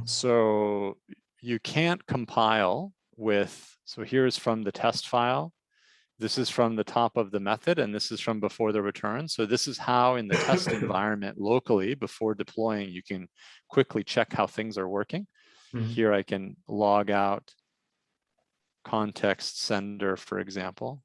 Speaker 2: So you can't compile with, so here's from the test file. This is from the top of the method, and this is from before the return. So this is how in the test environment locally before deploying, you can quickly check how things are working. Here I can log out context sender, for example.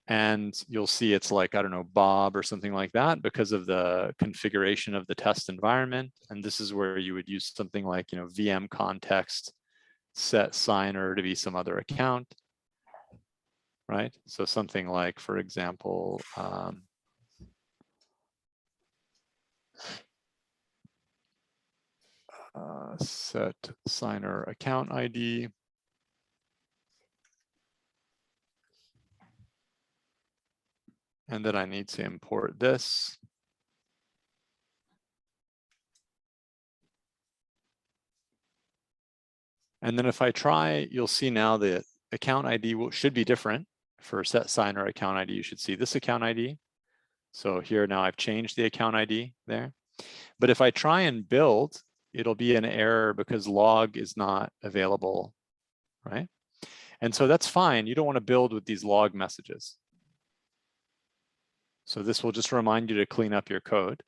Speaker 2: And you'll see it's like, I don't know, Bob or something like that because of the configuration of the test environment. And this is where you would use something like, VM context set signer to be some other account. right? So something like, for example, set signer account ID. And then I need to import this. And then if I try, you'll see now the account ID should be different. For set signer account ID, you should see this account ID. So here now I've changed the account ID there. But if I try and build, it'll be an error because log is not available, right? And so that's fine. You don't want to build with these log messages. So this will just remind you to clean up your code.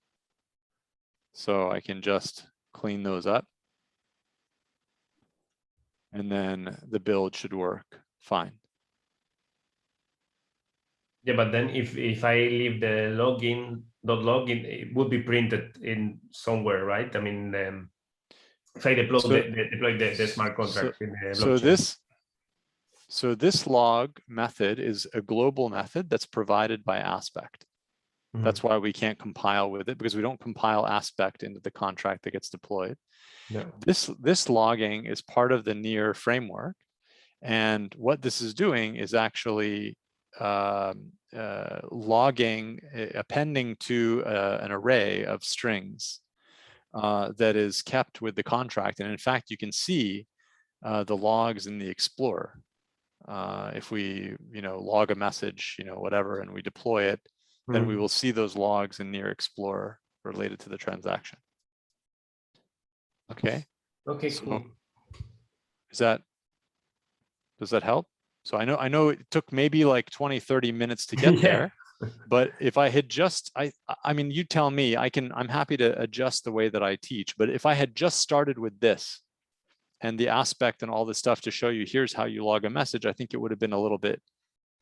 Speaker 2: So I can just clean those up. And then the build should work fine.
Speaker 1: Yeah, but then if I leave the login, it would be printed in somewhere, right? I mean, if I deploy the smart contract in the blockchain.
Speaker 2: So this log method is a global method that's provided by Aspect. Mm-hmm. That's why we can't compile with it, because we don't compile Aspect into the contract that gets deployed. No. This logging is part of the NEAR framework. And what this is doing is actually logging, appending to an array of strings that is kept with the contract. And in fact, you can see the logs in the Explorer. If we, log a message, whatever, and we deploy it, then we will see those logs in NEAR Explorer related to the transaction. Okay.
Speaker 1: Okay,
Speaker 2: so
Speaker 1: cool.
Speaker 2: Does that help? So I know it took maybe like 20, 30 minutes to get there, but if I had just, I mean, you tell me, I'm happy to adjust the way that I teach, but if I had just started with this and the Aspect and all this stuff to show you, here's how you log a message, I think it would have been a little bit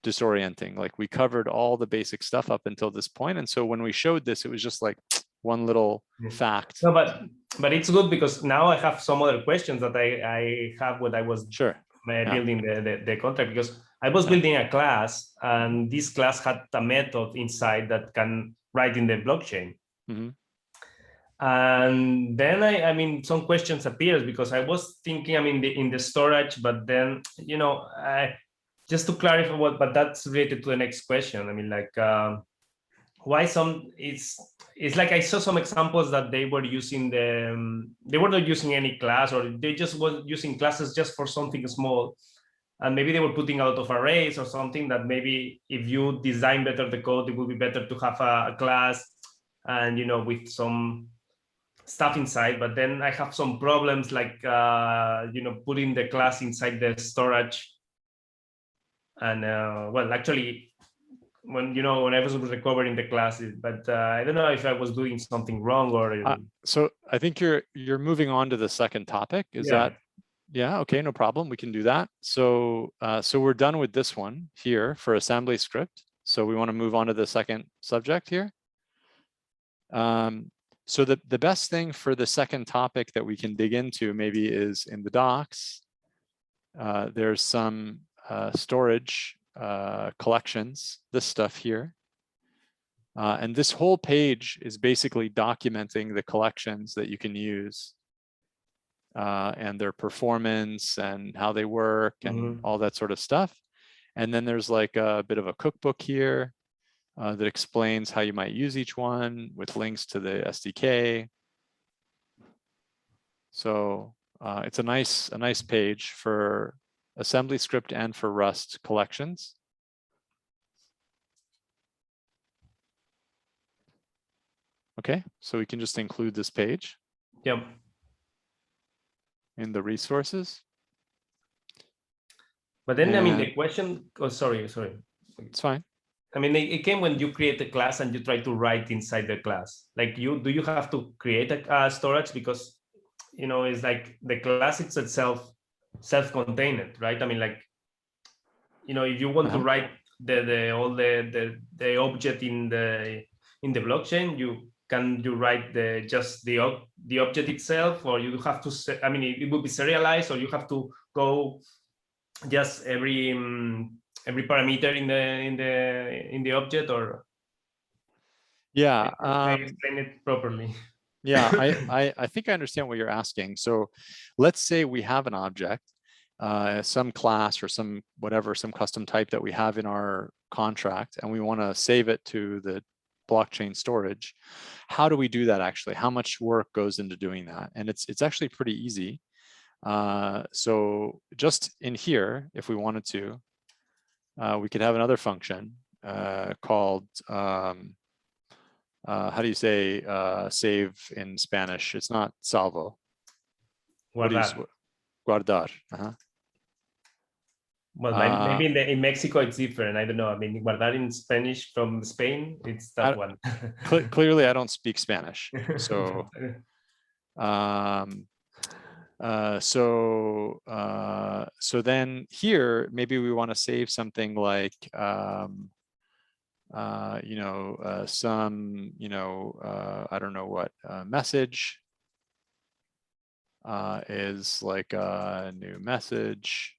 Speaker 2: disorienting. Like we covered all the basic stuff up until this point. And so when we showed this, it was just like one little fact.
Speaker 1: No, but it's good because now I have some other questions that I have when I was building the contract, because I was building a class and this class had a method inside that can write in the blockchain. Mm-hmm. And then I mean, some questions appeared because I was thinking, I mean, in the storage, but then, just to clarify but that's related to the next question. I mean, like, why it's like I saw some examples that they were using they were not using any class, or they just were using classes just for something small. And maybe they were putting a lot of arrays or something that maybe if you design better the code, it would be better to have a class and, with some stuff inside. But then I have some problems like, putting the class inside the storage. And well, actually, when I was recovering the classes, but I don't know if I was doing something wrong or.
Speaker 2: So I think you're moving on to the second topic. Is that? Yeah. Okay. No problem. We can do that. So so we're done with this one here for assembly script. So we want to move on to the second subject here. So the best thing for the second topic that we can dig into maybe is in the docs. There's some storage collections, this stuff here. And this whole page is basically documenting the collections that you can use and their performance and how they work and all that sort of stuff. And then there's like a bit of a cookbook here that explains how you might use each one with links to the SDK. So it's a nice page for assembly script and for Rust collections. Okay, so we can just include this page.
Speaker 1: Yep.
Speaker 2: In the resources.
Speaker 1: But then, I mean, the question, sorry.
Speaker 2: It's fine.
Speaker 1: I mean, it came when you create a class and you try to write inside the class. Like do you have to create a storage? Because, it's like the class itself self-contained, right? I mean, like, if you want to write the object in the blockchain, can you write just the object itself, or you have to, I mean, it would be serialized, or you have to go just every every parameter in the object, or
Speaker 2: Yeah,
Speaker 1: I explain it properly.
Speaker 2: yeah, I think I understand what you're asking. So let's say we have an object, some class or some whatever, some custom type that we have in our contract, and we want to save it to the blockchain storage. How do we do that actually? How much work goes into doing that? And it's actually pretty easy. So just in here, if we wanted to, we could have another function called, how do you say save in Spanish? It's not salvo.
Speaker 1: Guardar.
Speaker 2: Guardar.
Speaker 1: Well, maybe in Mexico it's different. I don't know. I mean, guardar in Spanish from Spain, it's that one.
Speaker 2: Clearly, I don't speak Spanish, so so then here maybe we want to save something like some I don't know what message is like a new message,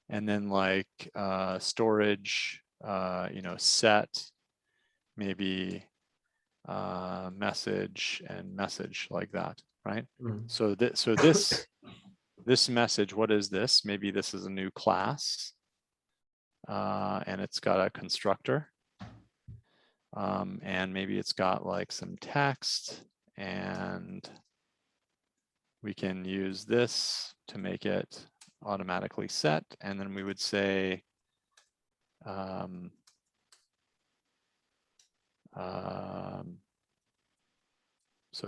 Speaker 2: and then like storage set maybe message and message like that, right? So this message, what is this? Maybe this is a new class and it's got a constructor, and maybe it's got like some text, and we can use this to make it automatically set, and then we would say so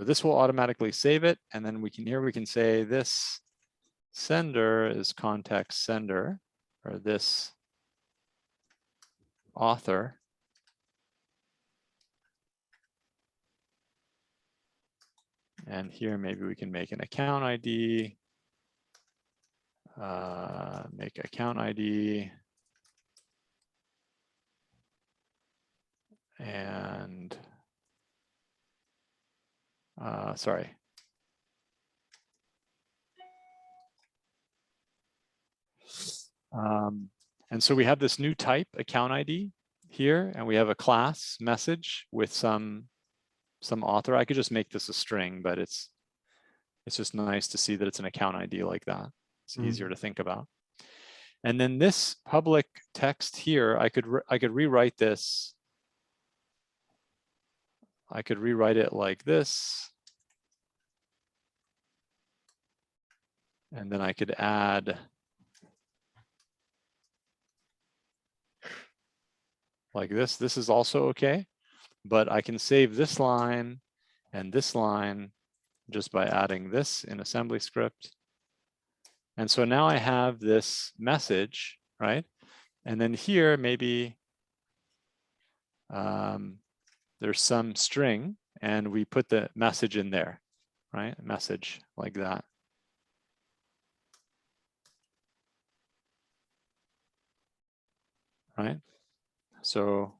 Speaker 2: this will automatically save it, and then we can say this sender is context sender, or this author and here maybe we can make an account ID, make account ID, and sorry. And so we have this new type, account ID here, and we have a class message with some author. I could just make this a string, but it's just nice to see that it's an account ID like that. It's easier to think about. And then this public text here, I could rewrite this. I could rewrite it like this. And then I could add like this. This is also okay, but I can save this line and this line just by adding this in assembly script. And so now I have this message, right? And then here maybe there's some string and we put the message in there, right? Message like that. Right? So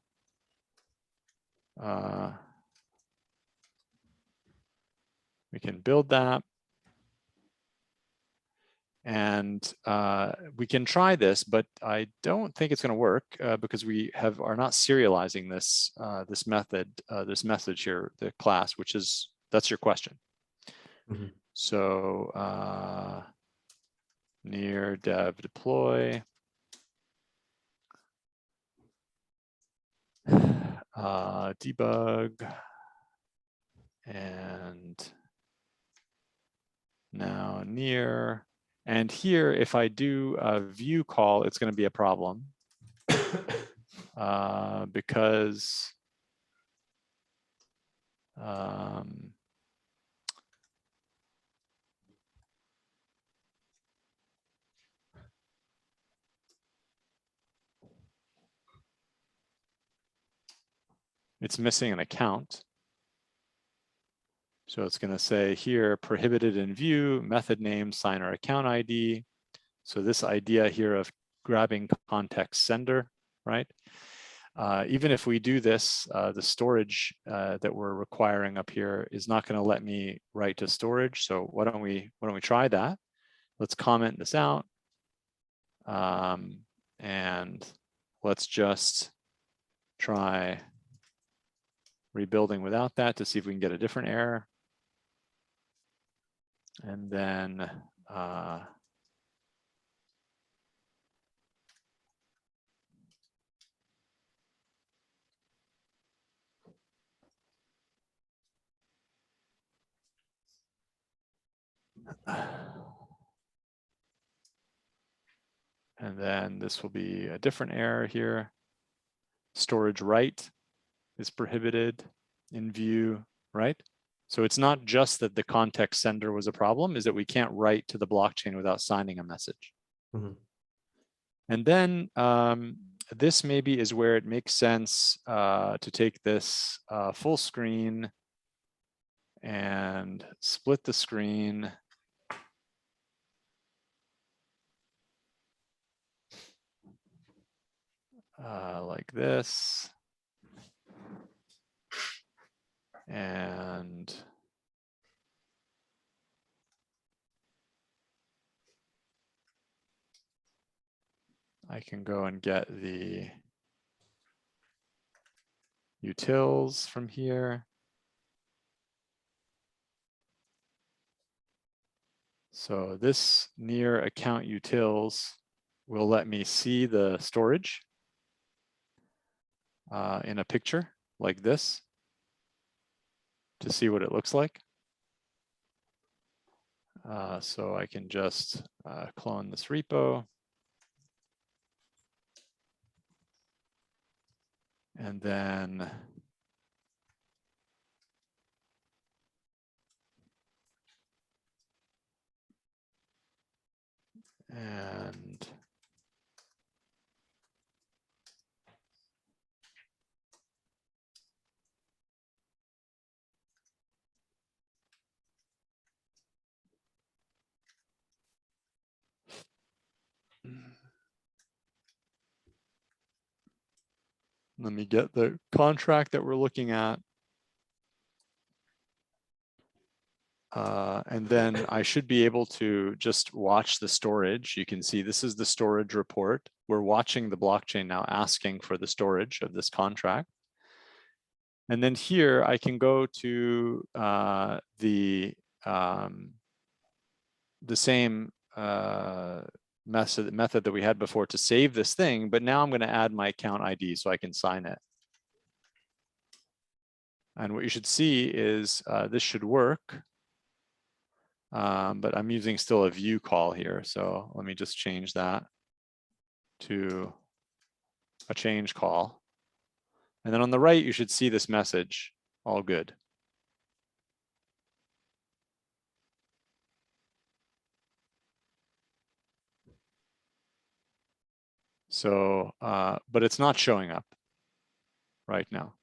Speaker 2: we can build that. And we can try this, but I don't think it's going to work because we are not serializing this this method, this message here, the class, that's your question. So NEAR dev deploy debug, and now NEAR. And here, if I do a view call, it's going to be a problem because it's missing an account. So it's going to say here, prohibited in view, method name, signer account ID. So this idea here of grabbing context sender, right? Even if we do this, the storage that we're requiring up here is not going to let me write to storage. So why don't we try that? Let's comment this out. And let's just try rebuilding without that to see if we can get a different error. And then this will be a different error here. Storage write is prohibited in view, right? So it's not just that the context sender was a problem, is that we can't write to the blockchain without signing a message.
Speaker 1: Mm-hmm.
Speaker 2: And then this maybe is where it makes sense to take this full screen and split the screen. Like this. And I can go and get the utils from here. So this NEAR account utils will let me see the storage in a picture like this to see what it looks like. So I can just clone this repo. And then let me get the contract that we're looking at. And then I should be able to just watch the storage. You can see this is the storage report. We're watching the blockchain now asking for the storage of this contract. And then here I can go to the same method that we had before to save this thing, but now I'm going to add my account ID so I can sign it. And what you should see is this should work. But I'm using still a view call here. So let me just change that to a change call. And then on the right, you should see this message, all good. So, but it's not showing up right now.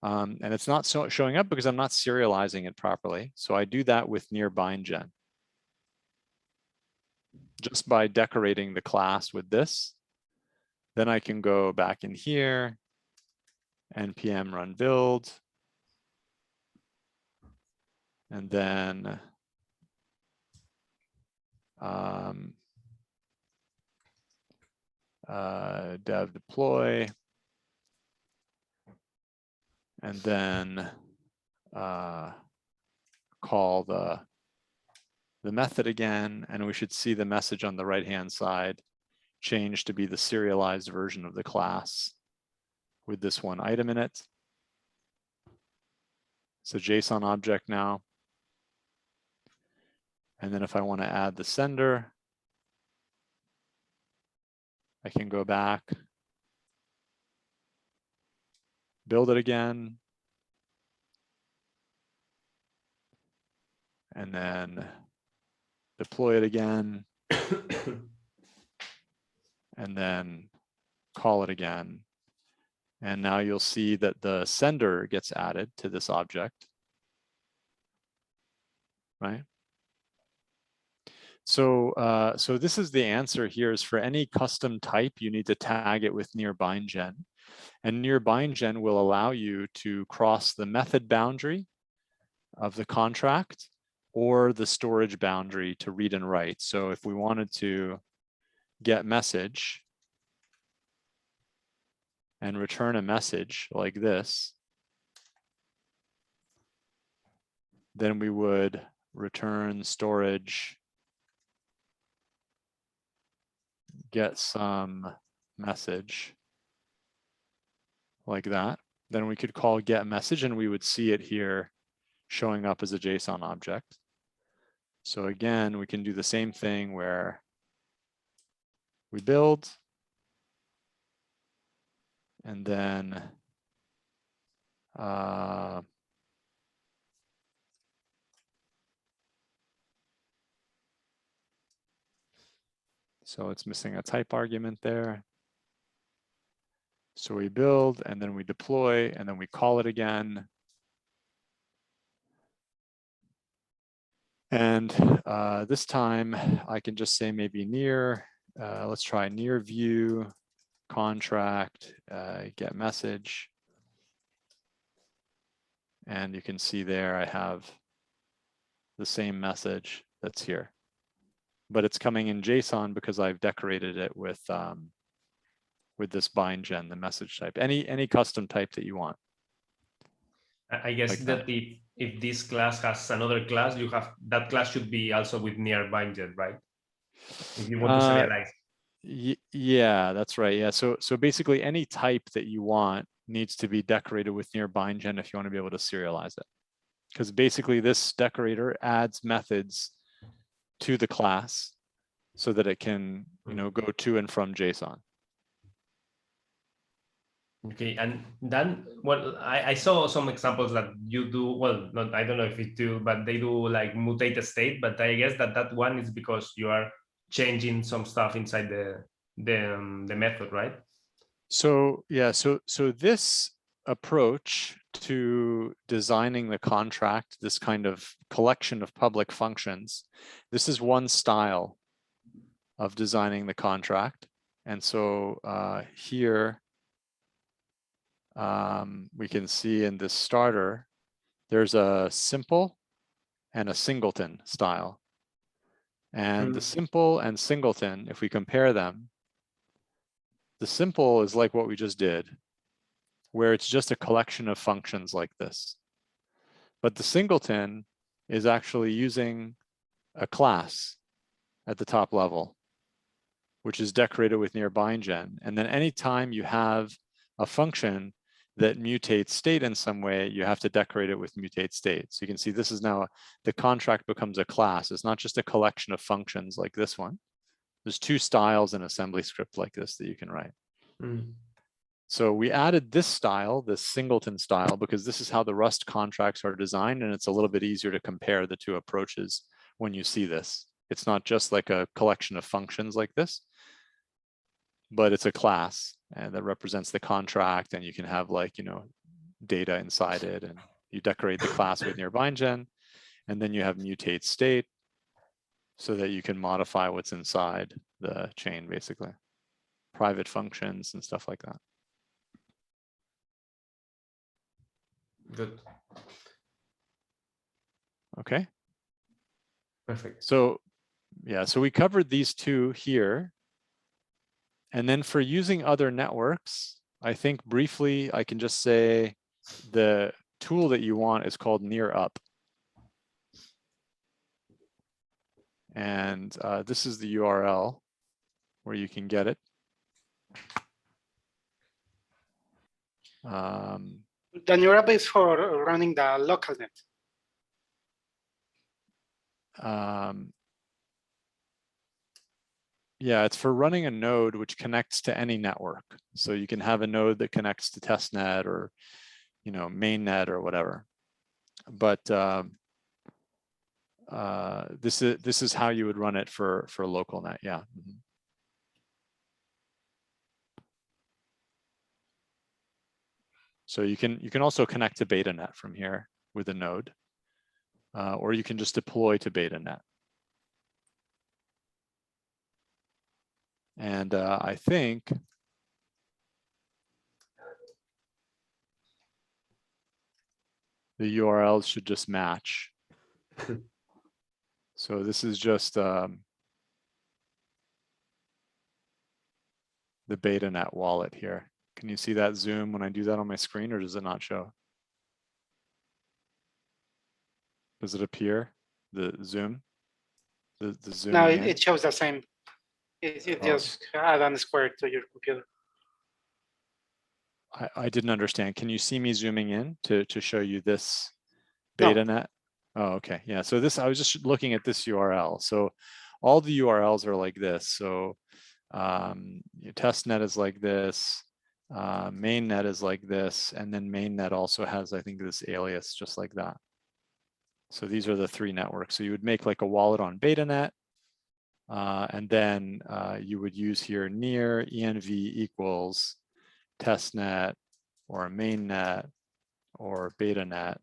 Speaker 2: And it's not showing up because I'm not serializing it properly. So I do that with NEAR bindgen. Just by decorating the class with this, then I can go back in here, npm run build, and then dev deploy, and then call the method again, and we should see the message on the right-hand side change to be the serialized version of the class with this one item in it. It's a JSON object now. And then if I want to add the sender, I can go back, build it again, and then deploy it again, and then call it again. And now you'll see that the sender gets added to this object, right? So, so this is the answer here is for any custom type, you need to tag it with NEAR bindgen. And NEAR bindgen will allow you to cross the method boundary of the contract or the storage boundary to read and write. So if we wanted to get message, and return a message like this, then we would return storage get some message like that. Then we could call get message and we would see it here showing up as a JSON object. So again, we can do the same thing where we build and then so it's missing a type argument there. So we build and then we deploy and then we call it again. And this time I can just say maybe near, let's try near view, contract, get message. And you can see there I have the same message that's here. But it's coming in JSON because I've decorated it with this bindgen, the message type, any custom type that you want.
Speaker 1: I guess
Speaker 2: like
Speaker 1: that if this class has another class, you have that class should be also with near bindgen, right? If you want to serialize.
Speaker 2: Yeah, that's right. Yeah, so basically any type that you want needs to be decorated with near bindgen if you want to be able to serialize it. Because basically this decorator adds methods to the class so that it can, go to and from JSON.
Speaker 1: Okay, and then, well, I saw some examples that you do, well, not, I don't know if you do, but they do like mutate a state, but I guess that one is because you are changing some stuff inside the method, right?
Speaker 2: So yeah, so this approach to designing the contract, this kind of collection of public functions, this is one style of designing the contract. And so here we can see in this starter, there's a simple and a singleton style. And the simple and singleton, if we compare them, the simple is like what we just did, where it's just a collection of functions like this. But the singleton is actually using a class at the top level, which is decorated with near bindgen. And then anytime you have a function that mutates state in some way, you have to decorate it with mutate state. So you can see this is now, the contract becomes a class. It's not just a collection of functions like this one. There's two styles in assembly script like this that you can write. So we added this style, this singleton style, because this is how the Rust contracts are designed, and it's a little bit easier to compare the two approaches when you see this. It's not just like a collection of functions like this, but it's a class and that represents the contract, and you can have like, data inside it, and you decorate the class with near bindgen, and then you have mutate state so that you can modify what's inside the chain, basically. Private functions and stuff like that.
Speaker 1: Good.
Speaker 2: Okay.
Speaker 1: Perfect.
Speaker 2: So yeah, so we covered these two here. And then for using other networks, I think briefly, I can just say the tool that you want is called NEAR Up. And this is the URL where you can get it.
Speaker 3: The NEAR Up is for running the local net.
Speaker 2: Yeah, it's for running a node which connects to any network. So you can have a node that connects to testnet or, mainnet or whatever. But this is how you would run it for local net. Yeah. So you can also connect to BetaNet from here with a node, or you can just deploy to BetaNet. And I think the URLs should just match. So this is just the BetaNet wallet here. Can you see that zoom when I do that on my screen, or does it not show? Does it appear, the zoom? The zooming
Speaker 3: No,
Speaker 2: in?
Speaker 3: it shows the same. It
Speaker 2: Oh.
Speaker 3: just add a square to your computer.
Speaker 2: I didn't understand. Can you see me zooming in to show you this
Speaker 3: No.
Speaker 2: beta net? Oh, okay. Yeah. So this, I was just looking at this URL. So all the URLs are like this. So your testnet is like this. Mainnet is like this. And then mainnet also has, I think, this alias just like that. So these are the three networks. So you would make like a wallet on BetaNet. And then you would use here NEAR ENV equals testnet or mainnet or BetaNet.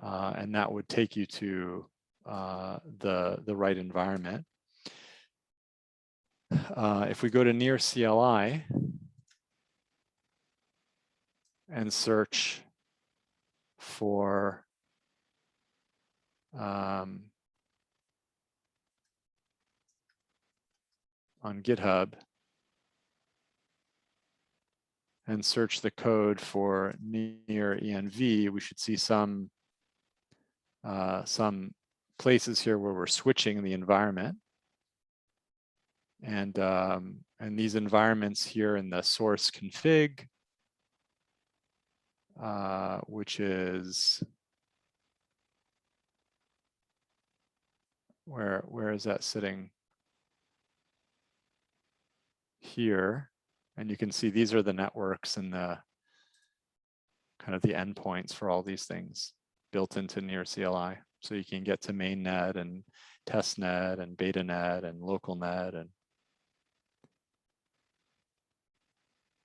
Speaker 2: And that would take you to the right environment. If we go to NEAR CLI and search for on GitHub and search the code for NEAR ENV, we should see some places here where we're switching the environment. And these environments here in the source config, which is, where is that sitting? Here. And you can see these are the networks and the kind of the endpoints for all these things built into NEAR CLI. So you can get to mainnet and testnet and betanet and localnet. And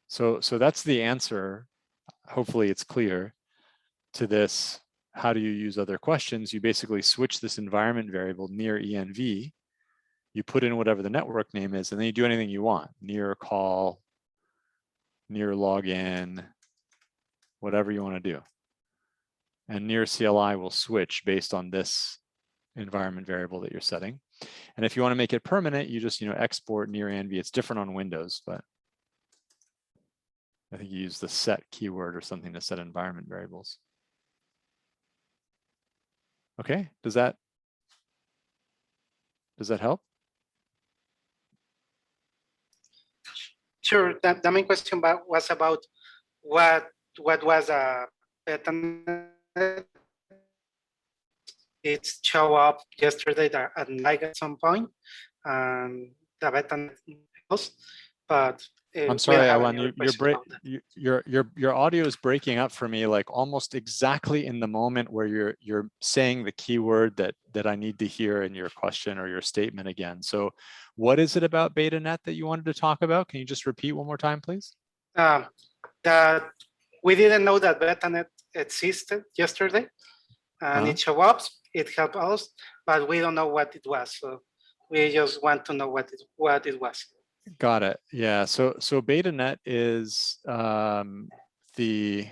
Speaker 2: so that's the answer. Hopefully it's clear to this. How do you use other questions? You basically switch this environment variable NEAR ENV. You put in whatever the network name is, and then you do anything you want. NEAR call, NEAR login, whatever you want to do. And NEAR CLI will switch based on this environment variable that you're setting. And if you want to make it permanent, you just export NEAR ENV. It's different on Windows, but I think you use the set keyword or something to set environment variables. Okay, does that help?
Speaker 3: Sure. The main question was about what was a beta. It showed up yesterday at night at some point, and the beta was, but
Speaker 2: I'm sorry, Alan, your audio is breaking up for me, like almost exactly in the moment where you're saying the keyword that I need to hear in your question or your statement again. So what is it about BetaNet that you wanted to talk about? Can you just repeat one more time, please?
Speaker 3: That we didn't know that BetaNet existed yesterday, and it showed up. It helped us, but we don't know what it was. So we just want to know what it was.
Speaker 2: Got it. Yeah. So BetaNet is the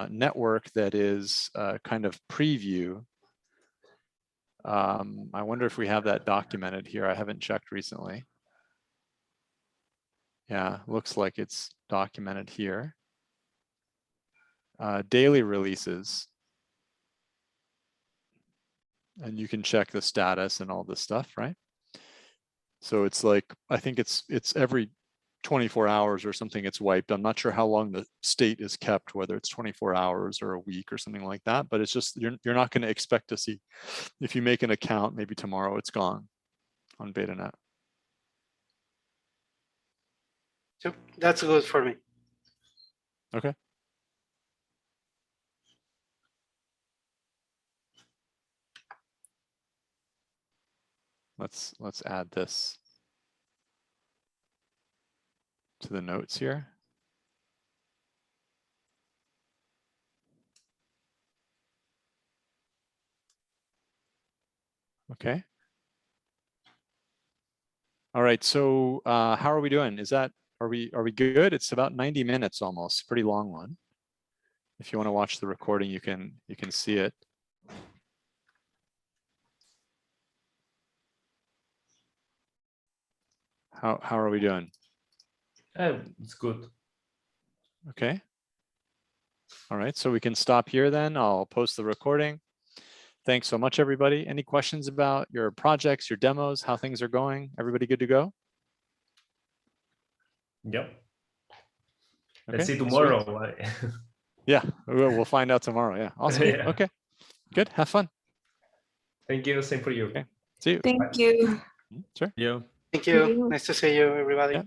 Speaker 2: network that is kind of preview. I wonder if we have that documented here. I haven't checked recently. Yeah, looks like it's documented here. Daily releases. And you can check the status and all this stuff, right? So it's like, I think it's every 24 hours or something it's wiped. I'm not sure how long the state is kept, whether it's 24 hours or a week or something like that, but it's just, you're not going to expect to see, if you make an account, maybe tomorrow it's gone on BetaNet.
Speaker 3: So that's good for me.
Speaker 2: Okay. Let's add this to the notes here. Okay. All right. So how are we doing? Are we good? It's about 90 minutes almost, pretty long one. If you want to watch the recording, you can see it. How are we doing?
Speaker 1: It's good.
Speaker 2: Okay. All right, so we can stop here then. I'll post the recording. Thanks so much, everybody. Any questions about your projects, your demos, how things are going? Everybody good to go?
Speaker 1: Yep.
Speaker 2: Okay,
Speaker 1: Let's see
Speaker 2: sweet.
Speaker 1: tomorrow.
Speaker 2: Yeah, we'll find out tomorrow. Yeah, awesome.
Speaker 1: Yeah.
Speaker 2: Okay, good. Have fun.
Speaker 1: Thank you. Same for you.
Speaker 2: Okay. See you.
Speaker 5: Thank you.
Speaker 2: Sure.
Speaker 4: You.
Speaker 3: Thank you. Nice to see you, everybody.
Speaker 2: Yeah.